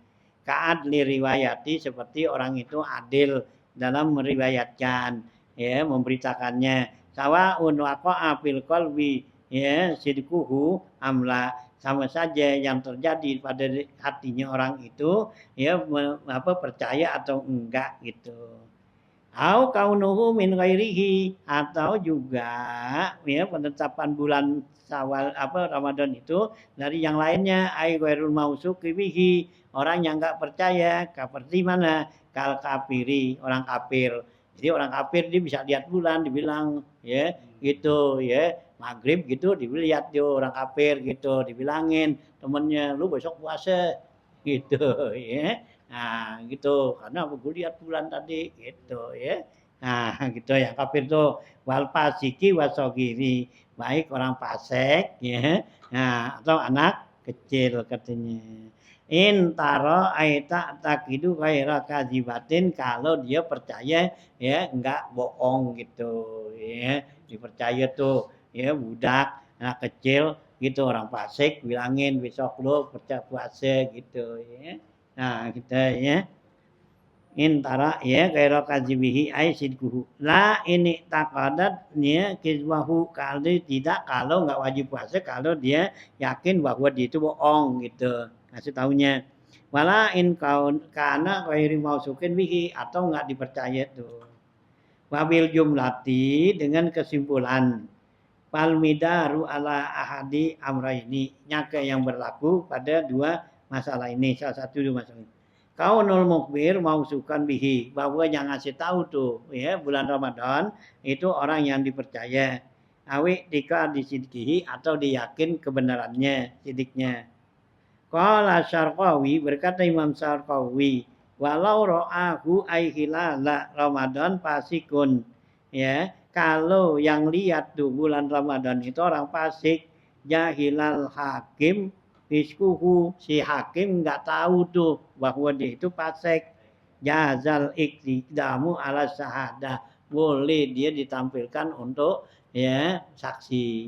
Ka'adli riwayati, seperti orang itu adil dalam meriwayatkan ya memberitakannya. Sawa'un waqa'a fil qalbi ya sidquhu amla, sama saja yang terjadi pada hatinya orang itu ya percaya atau enggak gitu. Au kaunuhu min ghairihi, atau juga ya penetapan bulan Syawal Ramadan itu dari yang lainnya, ai ghairul mausuqi bihi, orang yang enggak percaya, seperti mana? Kal kafiri, orang kafir. Jadi orang kafir dia bisa lihat bulan, dibilang ya gitu ya, maghrib gitu dilihat dia orang kafir gitu, dibilangin temennya lu besok puasa gitu ya. Nah, gitu. Karena aku lihat bulan tadi gitu ya. Nah, gitu ya. Kafir itu wal fasiki wasogiri, baik orang fasik ya. Nah, atau anak kecil katanya. In taro aita takidu ghaira kadzibatin, kalau dia percaya ya enggak bohong gitu ya. Dipercaya tuh ya budak, anak kecil gitu orang fasik bilangin besok lo percaya puasa gitu ya. Nah, kita ya intara ya gaira kadzibihi ai sidquhu. La ini taqadat ya kizwahu, kalau tidak, kalau enggak wajib puasa kalau dia yakin bahwa dia itu bohong gitu. Kasih taunya. Wala in kaun kana ghairi mausukin bihi, atau enggak dipercaya tuh. Wabil jumlati, dengan kesimpulan. Palmidaru ala ahadi amraini, nyaka yang berlaku pada dua masalah ini, salah satu dua masalah ini. Kaunul mukbir mausukan bihi, bahwa yang ngasih tahu tuh ya bulan Ramadan itu orang yang dipercaya. Awi tika disidkihi, atau diyakin kebenarannya sidiknya. Qala Syarqawi, berkata Imam Syarqawi, walau ro'ahu ay hilala Ramadan fasikun, ya kalau yang lihat tuh bulan Ramadan itu orang fasik, jahilal hakim fiskuhu, si hakim nggak tahu tuh bahwa dia itu fasik, jazal iktidamu ala syahadah, boleh dia ditampilkan untuk ya saksi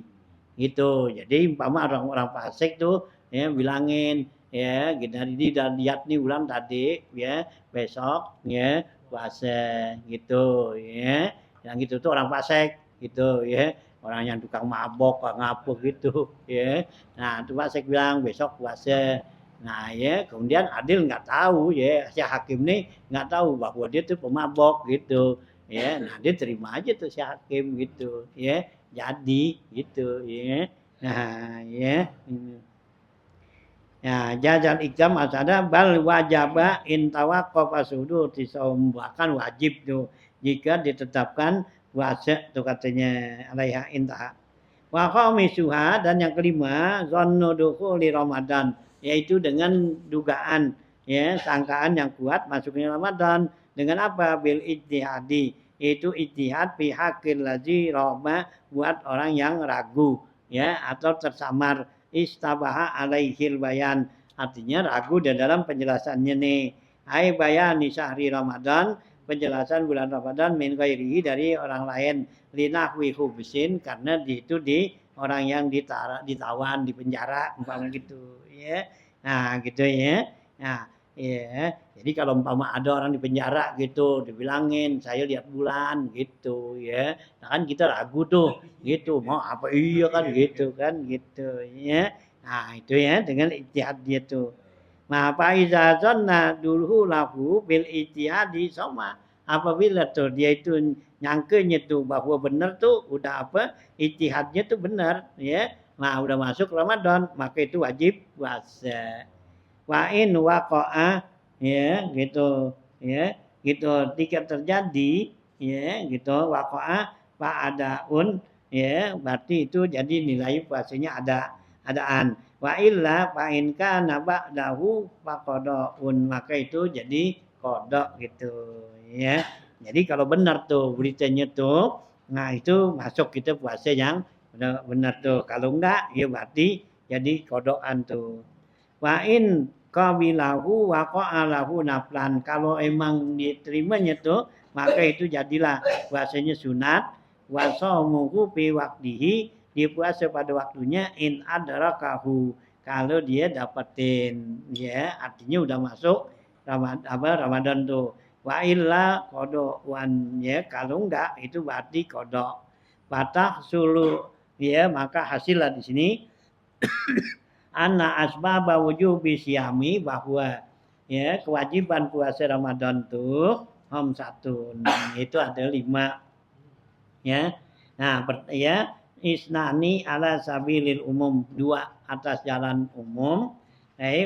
gitu. Jadi umpama orang-orang fasik tuh ya bilangin ya dan lihat nih bulan tadi ya besok ya puasa gitu ya, yang gitu tuh orang fasik gitu ya, orang yang tukang mabok ngapuk gitu ya. Nah itu fasik bilang besok puasa. Nah ya kemudian adil nggak tahu ya, si hakim nih nggak tahu bahwa dia tuh pemabok gitu ya. Nah dia terima aja tuh si hakim gitu ya, jadi gitu ya. Nah ya. Ya, jajal ikjam asada bal wajaba in tawaqqafa sudur tisaum, bahkan wajib tuh jika ditetapkan puasa tuh katanya alaiha intaha. Wa khamisuha, dan yang kelima zannu dukhuli Ramadan, yaitu dengan dugaan ya sangkaan yang kuat masuknya Ramadan dengan apa? Bil ijtihadi, itu ijtihad fi haqqil ladzi rama, buat orang yang ragu ya atau tersamar, istabaha alaihil bayan, artinya ragu di dalam penjelasannya nih. Ai bayani syahri Ramadan, penjelasan bulan Ramadan min ghairihi, dari orang lain, linahwi hubsin, karena itu di orang yang ditawan di penjara umpama gitu ya. Nah gitu ya. Nah ya, jadi kalau umpama ada orang di penjara gitu dibilangin saya lihat bulan gitu ya, nah kan kita ragu tuh gitu, mau apa iya kan gitu ya. Nah, itu ya dengan ijtihad dia tuh. Nah, fa iza zanna dulhu lahu bil ijtihadi sama. Apabila tuh dia itu nyangkanya tuh bahwa benar tuh udah apa? Ijtihadnya tuh benar, ya. Nah, udah masuk Ramadan, maka itu wajib puasa. Wa in waqa'a ya gitu, ya. Gitu jika terjadi ya gitu waqa'a fa'adaun ya berarti itu jadi nilai puasanya adaan. Wa illa fa in kana ba'dahu faqadaun maka itu jadi kodok gitu ya. Jadi kalau benar tuh beritanya tuh, nah itu masuk kita puasa yang benar tuh. Kalau enggak ya berarti jadi kodokan tuh. Wa in qabilahu wa qa'alahu naflan. Kalau emang diterimanya tuh, maka itu jadilah puasanya sunat. Wa shaumuhu fi waqtihi, dia puasa pada waktunya in adrakahu. Kalau dia dapetin ya, artinya udah masuk Ramadan tuh. Wa illa qada'wan ya, kalau enggak itu berarti qada'. Patah sulu ya, maka hasillah di sini anna asbaba wujubi syami bahwa ya kewajiban puasa Ramadan tuh satu itu ada 5 ya. Nah, ya isnani ala sabilil umum 2 atas jalan umum.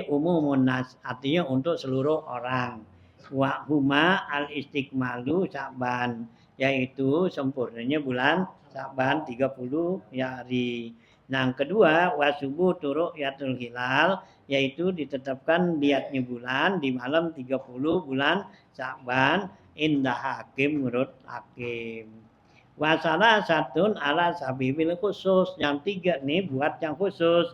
Umumun nas artinya untuk seluruh orang. Wa huma al istiqmalu Sya'ban yaitu sempurnanya bulan Sya'ban 30 hari. Yang kedua wasubuh turuk yatul hilal yaitu ditetapkan lihatnya bulan di malam 30 bulan Sya'ban indah hakim menurut hakim. Wasalah satun ala sabibil khusus. Yang 3 nih buat yang khusus.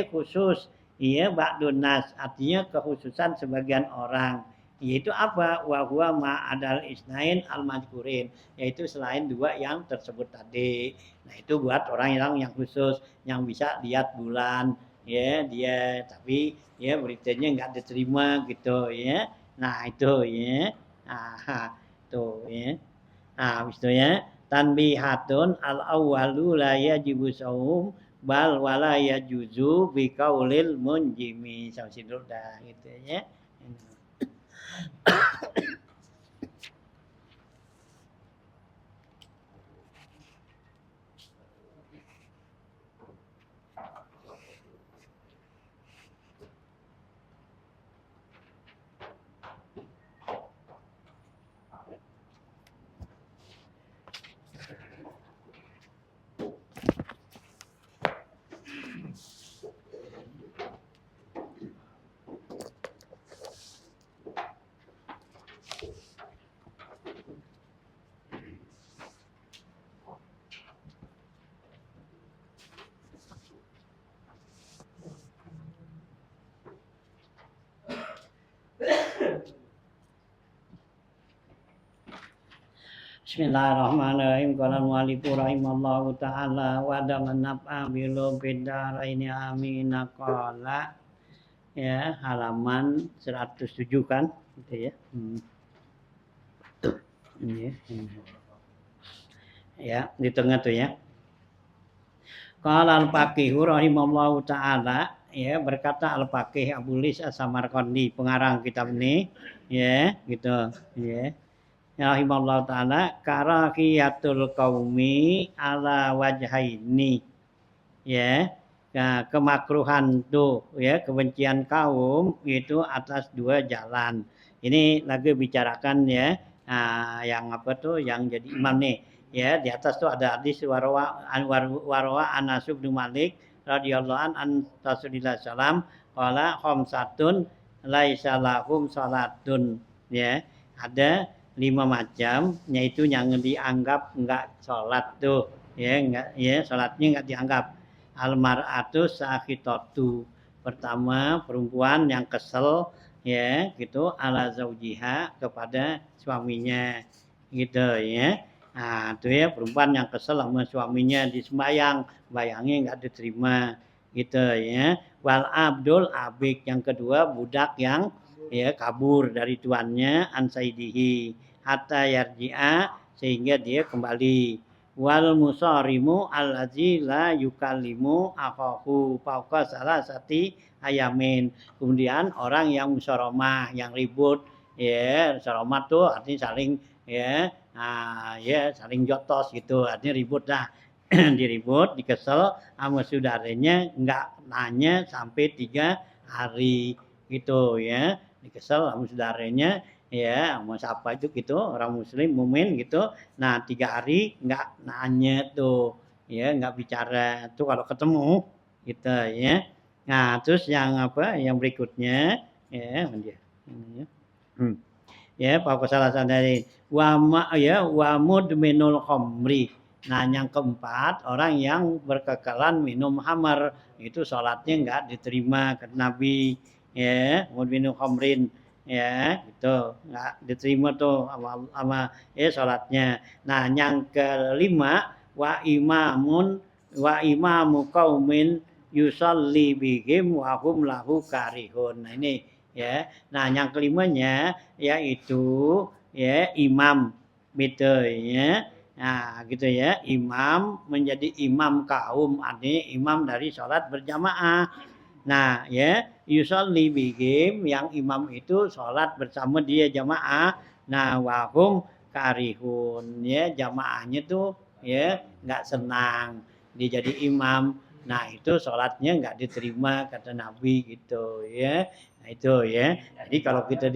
Khusus iya ba'dun nas artinya kekhususan sebagian orang. Yaitu apa? Wa huwa ma'adal isnain al-mazkurin. Yaitu selain 2 yang tersebut tadi. Nah, itu buat orang yang khusus yang bisa lihat bulan ya dia tapi ya beritanya enggak diterima gitu ya. Nah, itu ya. Nah, tuh ya. Nah, habis itu ya tanbihatun al-awwalu la yajibu shaum bal wala yajuzu bi qaulil munjimi sampai dulu dah gitu ya. Bismillahirrahmanirrahim. Qala al-mu'allif rahimallahu taala wa daman naf'a bilum bidaraini amin qala ya halaman 107 kan gitu ya. Ini ya di tengah tuh ya. Qala al-faqih rahimallahu taala ya berkata al-faqih Abu Lis As-Samarqandi pengarang kitab ini ya gitu ya. Rahimallahu ta'ala karahiyatul qaumi ala wajhaini ya kemakruhan tuh ya kebencian kaum itu atas 2 jalan. Ini lagi bicarakan ya yang apa tuh yang jadi imam nih ya di atas tuh ada hadis warwa Anas bin Malik radhiyallahu an Rasulullah sallam qala khamsatun laisa lahum salatun ya ada 5 macam yaitu yang dianggap enggak sholat tuh ya enggak ya sholatnya enggak dianggap almar'atu sakhitatu pertama perempuan yang kesel ya gitu ala zaujiha kepada suaminya gitu ya. Nah itu ya perempuan yang kesel sama suaminya di sembahyang bayangnya enggak diterima gitu ya. Wal abdul abik yang kedua budak yang ya kabur dari tuannya ansaidihi hatta yarji'a sehingga dia kembali. wal musarimu allazi la yukallimu akhahu fauqa salasati ayamin. Kemudian orang yang musyawarah, yang ribut, ya, musyawarah tuh artinya saling ya, ya saling jotos gitu, artinya ribut dah. Diribut, dikesel sama saudaranya, enggak nanya sampai 3 hari gitu ya. Dikesel sama saudaranya, ya, sama siapa itu gitu, orang muslim mukmin gitu. Nah, 3 hari enggak nanya tuh, ya, enggak bicara tuh kalau ketemu gitu ya. Nah, terus yang apa? Yang berikutnya ya, dia. Ya, pokok salah dari wa mudminul khamri. Nah, yang keempat, orang yang berkekalan minum khamar, itu salatnya enggak diterima kata Nabi, ya, mudminul khamrin, ya, itu enggak diterima tuh sama salatnya. Nah, yang kelima, wa imamu qaumin yusalli bihim wa hum lahu karihun. Nah, ini ya. Nah, yang kelimanya yaitu ya imam gitu ya. Nah, gitu ya. Imam menjadi imam kaum, artinya imam dari sholat berjamaah. Nah, ya, yusolli bihim, yang imam itu sholat bersama dia jamaah. Nah, wahum karihun, ya, jamaahnya tuh ya nggak senang dia jadi imam. Nah, itu sholatnya nggak diterima kata Nabi gitu ya. Nah, itu ya. Jadi kalau kita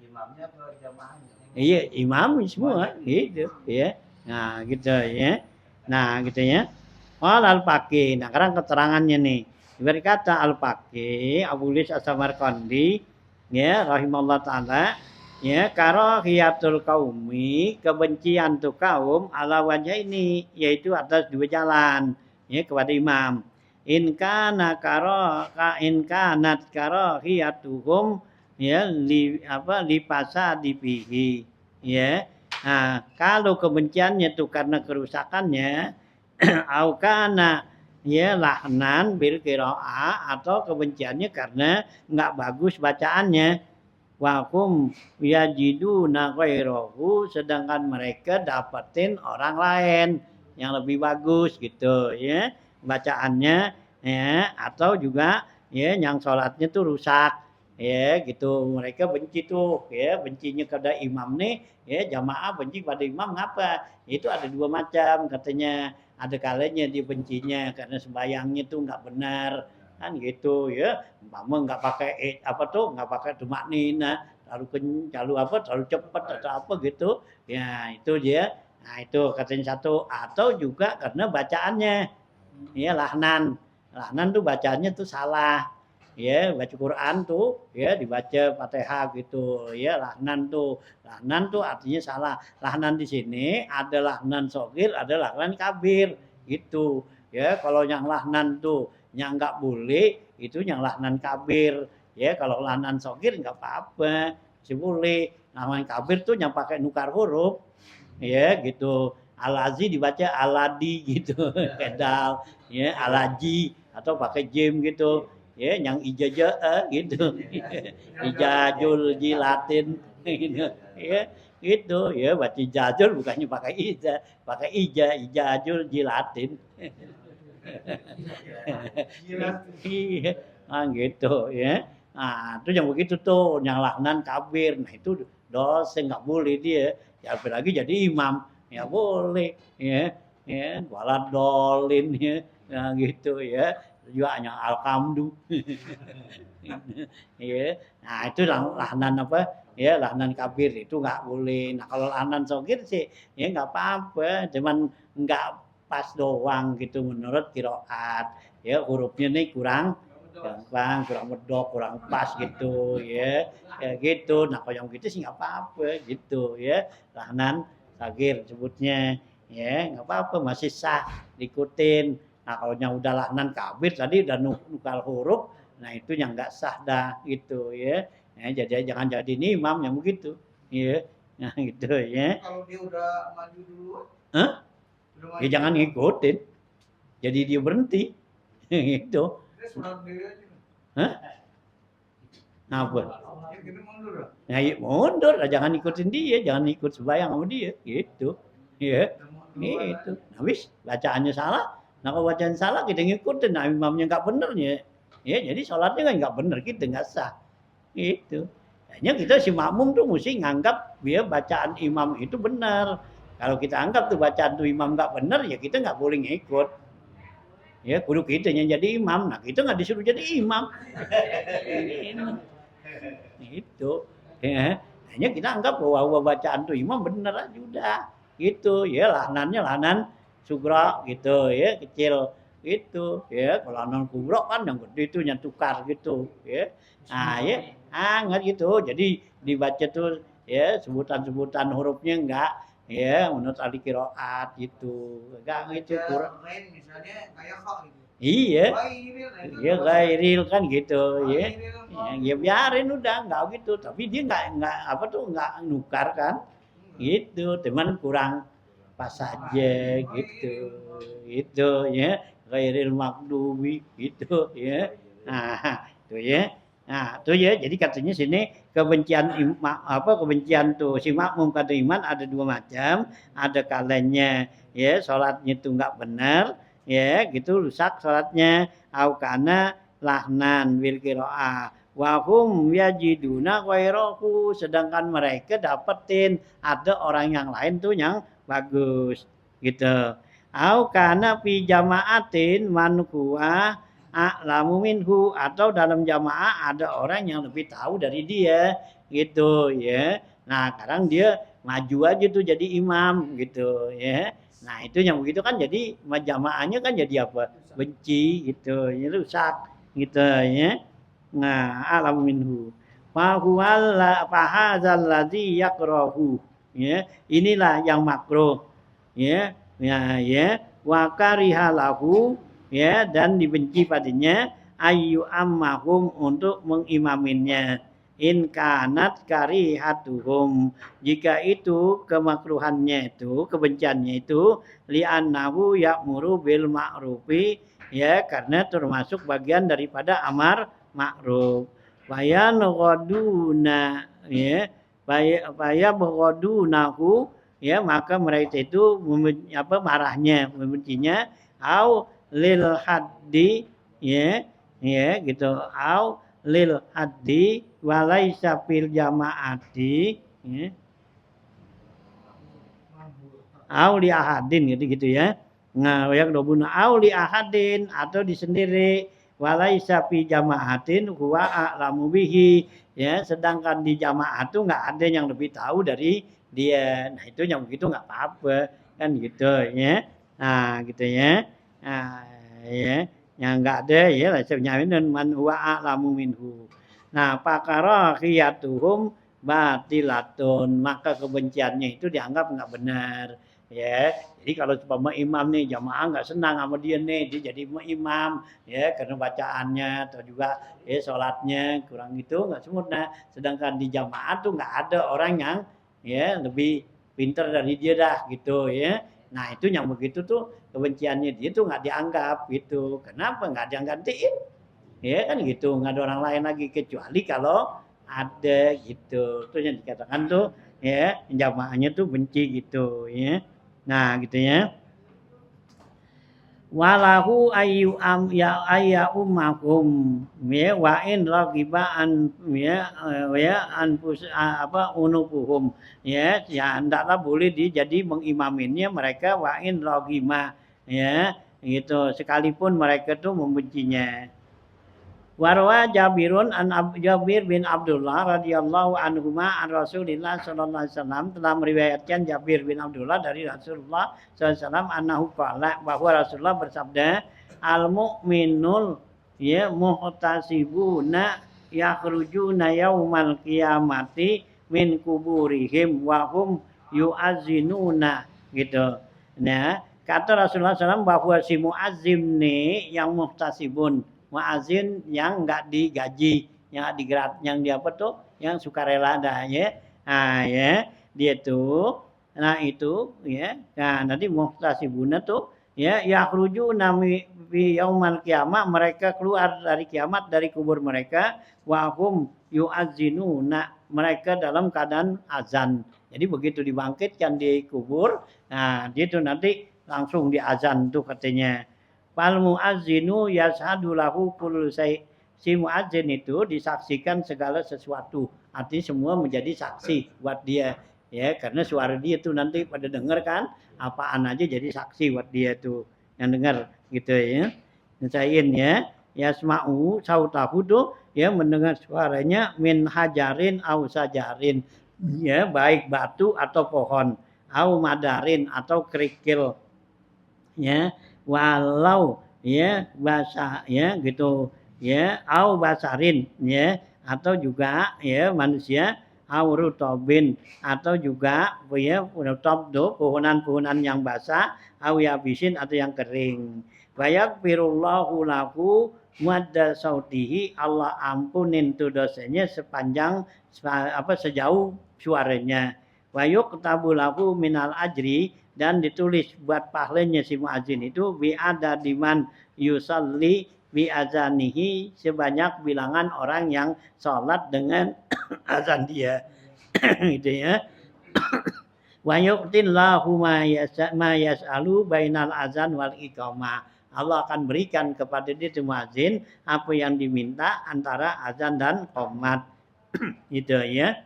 imamnya atau jamaahnya? Iya, imam semua gitu ya. Nah, gitu ya. Nah, gitu ya. Al-Faqih. Nah, sekarang keterangannya nih. Berkata Al-Faqih, Abu Lis As-Samarqandi, ya, rahimahullah taala, ya, karahiyatul qaumi, kebencian tuh kaum ala wajah ini, yaitu atas 2 jalan, ya, kepada imam. In kanat karahiyatuhum, ya, li fasadi bihi, ya. Nah, kalau kebenciannya itu karena kerusakannya, au kana ya lahnan bil qiraah, atau kebenciannya karena enggak bagus bacaannya. Wahum yajiduna ghairahu, sedangkan mereka dapetin orang lain yang lebih bagus gitu ya bacaannya, ya, atau juga ya yang sholatnya tuh rusak ya gitu, mereka benci tuh ya, bencinya kepada imam nih ya, jamaah benci pada imam ngapa? Itu ada 2 macam katanya. Ada kalanya dia bencinya karena sembayangnya tuh enggak benar kan gitu ya, umpama enggak pakai enggak pakai tumakninah, terlalu cepat atau apa gitu. Ya, itu dia. Nah, itu katanya satu, atau juga karena bacaannya. Ya, lahnan. Lahnan tuh bacaannya tuh salah. Ya, baca Quran tuh ya dibaca Fatihah gitu. Ya, lahnan tuh. Lahnan tuh artinya salah. Lahnan di sini ada lahnan shogir, ada lahnan kabir gitu. Ya, kalau yang lahnan tuh yang enggak boleh itu yang lahnan kabir. Ya, kalau lahnan shogir enggak apa-apa, masih boleh. Lahnan kabir tuh yang pakai nukar huruf. Ya, gitu. Alazi dibaca aladi gitu, pedal, ya, alaji atau pakai jim gitu. Ya, yang ijazah gitu. Ijazul jilatin gitu. Ya, gitu ya, baca ijazul bukannya pakai ijazul jilatin. Iya, gitu ya. Nah, itu yang begitu tuh, yang lahnan kabir. Nah, itu dosa enggak boleh dia. Ya apalagi jadi imam, ya boleh ya. Ya, waladolin ya. Nah, gitu ya. Juga hanya alhamdu. Ya. Nah, itu lahnan apa? Ya, lahnan kabir itu enggak boleh. Nah, kalau lahnan shogir sih ya enggak apa-apa, cuman enggak pas doang gitu menurut qiraat. Ya, hurufnya nih kurang gampang, kurang medok, kurang pas gitu ya. Ya gitu. Nah, kalau yang gitu sih enggak apa-apa gitu ya. Lahnan shogir sebutnya. Ya, enggak apa-apa, masih sah diikutin. Nah, kalau yang udah lahnan kabir tadi udah nukal huruf, nah itu yang enggak sah dah gitu ya. Ya, jadi jangan jadi imam yang begitu. Ya. Nah, gitu ya. Kalau dia udah maju dulu? Hah? Ya jangan ngikutin. Jadi dia berhenti. Gitu. Hah? Apa? Ya, mundur, jangan ikutin dia, jangan ikut sembahyang sama dia, gitu. Ya, Dua itu. Habis bacaannya salah. Nah kalau bacaan salah kita ngikutin, nah imamnya nggak bener ya jadi sholatnya kan nggak bener, kita nggak sah. Itu. Hanya kita si makmum tuh mesti nganggap dia bacaan imam itu benar. Kalau kita anggap tuh bacaan tuh imam nggak benar, ya kita nggak boleh ngikut. Ya, kudu kita yang jadi imam. Nah, kita nggak disuruh jadi imam. Itu. Ya. Hanya kita anggap bahwa bacaan tuh imam benar aja udah. Gitu. Ya, lahnannya lahnan sugra gitu ya, kecil gitu ya. Kalau lahnan kubra kan yang gede itu yang tukar gitu ya. Nah, ya hangat gitu. Jadi dibaca tuh ya sebutan-sebutan hurufnya enggak ya menurut ahli qiraat gitu. Enggak gitu kurang. Lain misalnya kayak kok gitu. Iya. Ghairil, nah itu Ya bahasa gairil kan gitu ya. Ghairil Ya, ya biarin udah enggak gitu. Tapi dia enggak apa tuh enggak nukar kan. Gitu, teman kurang pas saja gitu. Itu ya. Ghairil maghdubi gitu ya. Nah, itu ya. Nah, itu ya. Jadi katanya sini kebencian kebencian tuh si makmum kata iman ada dua macam. Ada kalanya ya sholatnya itu enggak benar ya gitu rusak sholatnya au kana lahnan bil qiraah wa hum yajiduna ghairahu sedangkan mereka dapetin ada orang yang lain tuh yang bagus gitu au kana fi jamaatin man huwa a'lamu minhu atau dalam jamaah ada orang yang lebih tahu dari dia gitu ya nah sekarang dia maju aja tuh jadi imam gitu ya nah itu yang begitu kan jadi jamaahnya kan jadi apa benci gitu ya rusak gitu ya nah alam minhu fa huwa fahadzal ladzi yakrahu ya inilah yang makruh ya wa karihalahu ya dan dibenci padanya ayu ammahum untuk mengimaminnya in kanat karihatuhum jika itu kemakruhannya itu kebenciannya itu li'annahu ya'muru bil ma'rufi ya karena termasuk bagian daripada amar ma'ruf bayan ghaduna ya baya baghadunahu ya maka mereka itu marahnya membencinya au lil haddi ya gitu au lil haddi walaisa fil jamaati ya au li ahadin gitu ya nah yang dobuna au li ahadin atau di sendiri walaisa fi jamaatin huwa a'lamu bihi ya sedangkan di jamaah itu enggak ada yang lebih tahu dari dia nah itu yang begitu enggak apa-apa kan gitu ya nah gitu ya nah ya yang enggak ada ya laisanya man huwa a'lamu minhu nah pakara khiyatuhum batilatun maka kebenciannya itu dianggap enggak benar ya jadi kalau umpama imam nih jamaah enggak senang sama dia nih dia jadi imam ya karena bacaannya atau juga ya salatnya kurang itu enggak sempurna sedangkan di jamaah tuh enggak ada orang yang ya lebih pintar dari dia dah gitu ya nah itu yang begitu tuh kebenciannya dia tuh enggak dianggap gitu kenapa enggak dianggatiin ya kan gitu nggak ada orang lain lagi kecuali kalau ada gitu itu yang dikatakan tuh ya jamaahnya tuh benci gitu ya nah gitu ya walahu ayu am ya ayya ummakum ya wa in ragiba an ya anfus unubuhum ya hendaklah boleh jadi mengimaminnya mereka wa in ragima ya gitu sekalipun mereka tuh membencinya Warwa Jabirun Jabir bin Abdullah radhiyallahu anhuma an Rasulillah sallallahu alaihi wasallam telah meriwayatkan Jabir bin Abdullah dari Rasulullah sallallahu alaihi wasallam annahu qala bahwa Rasulullah bersabda al mu'minul ya muhtasibuna yakhrujuna yaumal qiyamati min kuburihim wa hum yu'azzinuna gitu. Nah, kata Rasulullah SAW bahwa si muazzim nih yang muhtasibun muazin yang enggak digaji, yang digerak, yang dia apa tuh, yang sukarela dah ya. Nah ya, dia tuh nah itu ya. Nah, nanti muhtasibuna tuh ya yakhruju nami fi yaumal kiamat mereka keluar dari kiamat dari kubur mereka wa hum yu'azzinuna mereka dalam keadaan azan Jadi begitu dibangkitkan di kubur, nah dia tuh nanti langsung diazan tuh katanya. Fal muazzinu yashhadu lahu kullu syai'. Si muazzin itu disaksikan segala sesuatu. Artinya semua menjadi saksi buat dia. Ya, karena suara dia tuh nanti pada dengar kan, apaan aja jadi saksi buat dia tuh yang dengar gitu ya. Ngecain ya. Yasma'u sautahu tuh ya mendengar suaranya min hajarin au sajarin. Ya, baik batu atau pohon, au madarin atau kerikil. Ya, walau ya bahasa ya gitu ya au basarin ya atau juga ya manusia au rutobin atau juga ya rutob do pohonan-pohonan yang basah au yabisin atau yang kering bayak firullahu lahu madda sautihi Allah ampunin tuh dosanya sepanjang sejauh suaranya wayuk tabulahu minal ajri dan ditulis buat pahlanya si muadzin itu bi ada diman yusalli bi azanihi sebanyak bilangan orang yang sholat dengan azan dia gitu ya wa yu'tillahu ma yas'alu bainal azan wal iqamah Allah akan berikan kepada dia si muadzin apa yang diminta antara azan dan qomat gitu ya.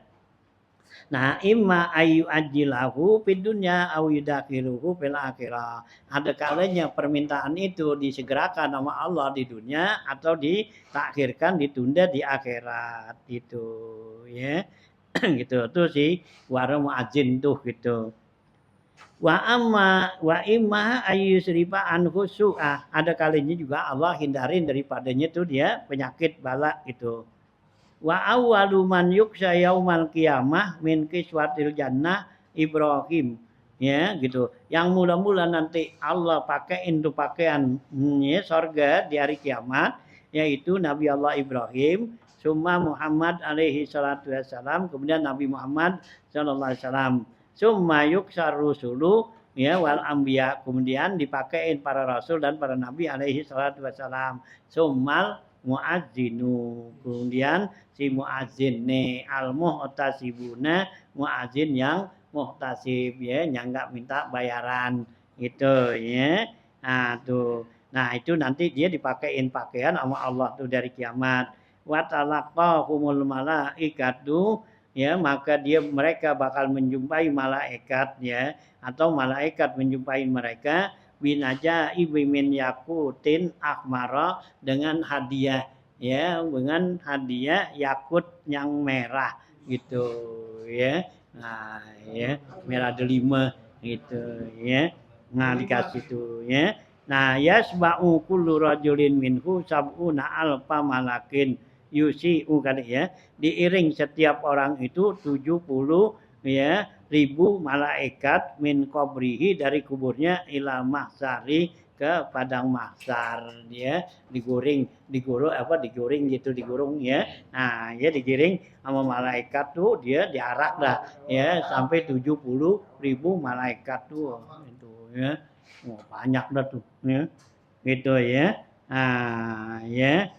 Nah, imma ayu ajilahu fid dunya aw yudakhiruhu fil akhirah. Ada kalanya permintaan itu disegerakan sama Allah di dunia atau ditakhirkan ditunda di akhirat gitu ya. Gitu tuh sih warung muadzin tuh gitu. Wa imma ayu srifa anhu su'ah. Ada kalanya juga Allah hindarin daripadanya tuh dia penyakit bala gitu. Wa awwalu man yuksha yaumal qiyamah min kiswatil jannah Ibrahim ya gitu yang mula-mula nanti Allah pakaiin tuh pakaian ya, surga di hari kiamat yaitu Nabi Allah Ibrahim summa Muhammad alaihi salatu wassalam kemudian Nabi Muhammad sallallahu alaihi wasallam summa yuksar rusulu ya wal anbiya kemudian dipakein para rasul dan para nabi alaihi salatu wassalam summal muadzinu kemudian si muadzin nih al muhtasibuna muadzin yang muhtasib ya yang enggak minta bayaran gitu ya nah itu nanti dia dipakein pakaian sama Allah tuh dari kiamat wa talaqahumul malaikatu ya maka mereka bakal menjumpai malaikat ya atau malaikat menjumpai mereka binaja ibimin yakutin akmara dengan hadiah ya dengan hadiah yakut yang merah gitu ya nah ya merah delima gitu ya nah dikasih tuh ya nah yasba'u kullu rajulin minhu sab'una alfa malakin yusi'u kan ya diiring setiap orang itu 70 ya ribu malaikat min qabrihi dari kuburnya ila mahsari ke padang mahsar dia digoreng digoreng ya nah ya digiring sama malaikat tuh dia diarak dah ya sampai 70 ribu malaikat tuh itu ya banyak dah tuh ya gitu ya nah ya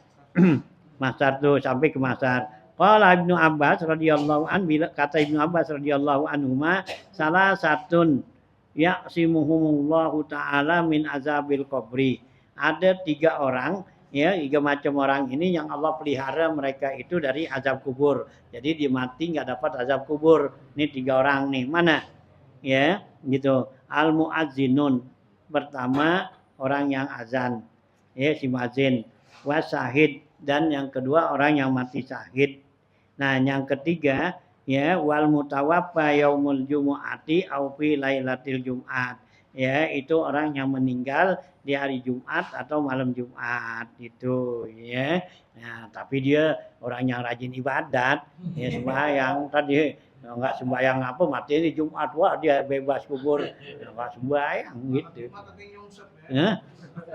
mahsar tuh sampai ke mahsar Qala Ibnu Abbas radhiyallahu an kata Ibnu Abbas radhiyallahu anhuma salah satun ya'simuhumullahu taala min azabil qabri. Ada 3 orang ya 3 macam orang ini yang Allah pelihara mereka itu dari azab kubur. Jadi dia mati enggak dapat azab kubur. Ini 3 orang nih. Mana? Ya, gitu. Al muazzinun. Pertama orang yang azan. Ya, si muazzin. Wasahid dan yang kedua orang yang mati syahid. Nah, yang ketiga ya wal mutawaffa yaumul jumu'ati au fi lailatil jum'at. Ya, itu orang yang meninggal di hari Jumat atau malam Jumat gitu ya. Nah, tapi dia orang yang rajin ibadat, ya sembahyang tadi enggak sembahyang apa mati di Jumat wah dia bebas kubur enggak sembahyang gitu. Ya.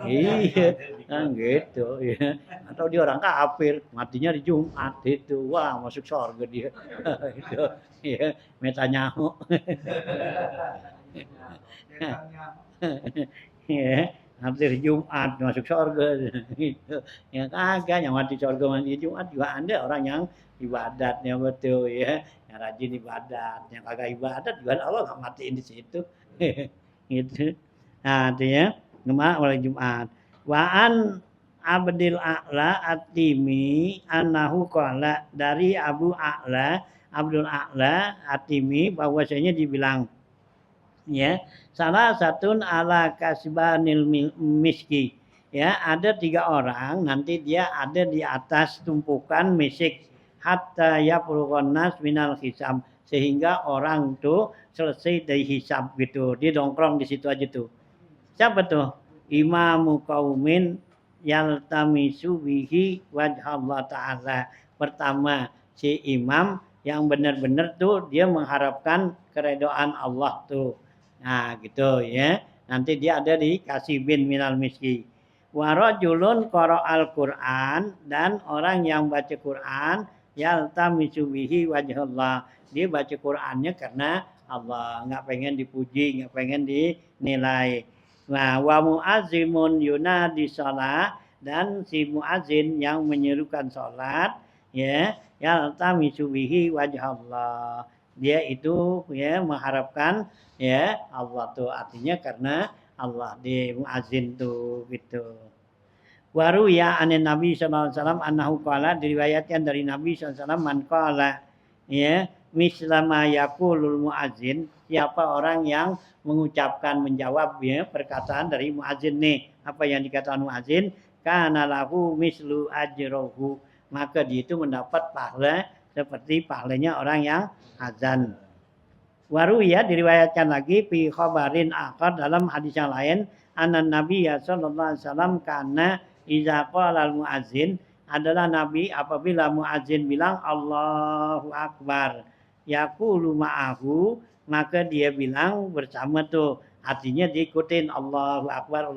Iya, kan gitu ya. Atau dia orang kafir, matinya di Jumat itu. Wah, masuk surga dia. Itu ya, Netanyahu. Ya, hampir Jumat masuk surga gitu. Ya kagak yang mati surga mati Jumat juga ada orang yang ibadatnya betul ya. yang rajin ibadat, yang kagak ibadat juga Allah nggak matiin di situ. Gitu. Nah, artinya Jumat wal Jumat. Wa an Abdil A'la At-Timi annahu qala dari Abu A'la Abdul A'la At-Timi bahwasanya dibilang ya salah satu ala kasbanil miski ya ada 3 orang nanti dia ada di atas tumpukan misik hatta ya nas minal hisab sehingga orang tuh selesai dari hisab gitu dia dongkrong di situ aja tuh siapa tuh imamu kaumin yaltamisu bihi wajh Allah taala pertama si imam yang benar-benar tuh dia mengharapkan keridhaan Allah tuh. Nah, gitu ya. Nanti dia ada di kasibin minal miski. Wa rajulun qara'al Qur'an dan orang yang baca Quran yaltamisu bihi wajhallah. Dia baca Qur'annya karena Allah, enggak pengen dipuji, enggak pengen dinilai. Nah, wa muazzimun yunadi shalah dan si muazin yang menyerukan salat ya yaltamisu bihi wajhallah. Dia itu ya mengharapkan ya Allah tuh artinya karena Allah di muazin tuh gitu. Waru ya anin Nabi sallallahu alaihi wasallam annahu qala diriwayatkan dari Nabi sallallahu alaihi wasallam man qala ya mislama yaqulul muazin siapa orang yang mengucapkan menjawab ya perkataan dari muazin nih apa yang dikatakan muazin kana lahu mislu ajruhu maka dia itu mendapat pahala seperti pahalanya orang yang azan. Waru ya diriwayatkan lagi fi khabarin akhar dalam hadis yang lain anan Nabi ya sallallahu alaihi wasallam karena iza qala al muadzin adalah Nabi apabila muadzin bilang Allahu akbar yaqulu ma'ahu maka dia bilang bersama tuh artinya diikutin Allahu akbar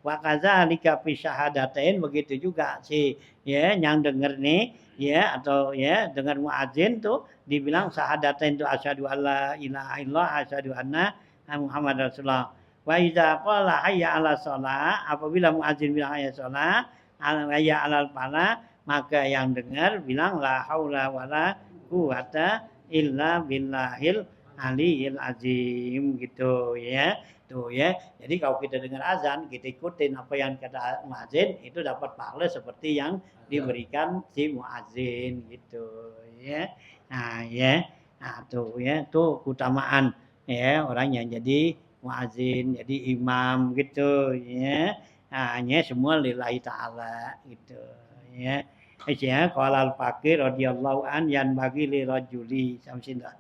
wa kadzalika fi syahadatain begitu juga si ya yang denger nih ya atau ya dengar muadzin tuh dibilang syahadatain itu asyhadu alla ilaha illallah asyhadu anna Muhammad Rasulullah. Wa idza qala hayya 'ala shalah apabila muadzin bilang hayya shalah hayya 'alal falah maka yang dengar bilang la haula wala quwata illa billahil aliyil azim gitu ya. Tuh ya. Jadi kalau kita dengar azan kita ikutin apa yang kata muadzin itu dapat pahala seperti yang diberikan si muadzin gitu ya. Nah ya, nah tuh ya, tuh keutamaan ya orang yang jadi muazin, jadi imam gitu ya. Nah, hanya semua lillahi taala gitu ya. Ya, qala al-faqir radhiyallahu an yan bagi li rajuli samsin ya.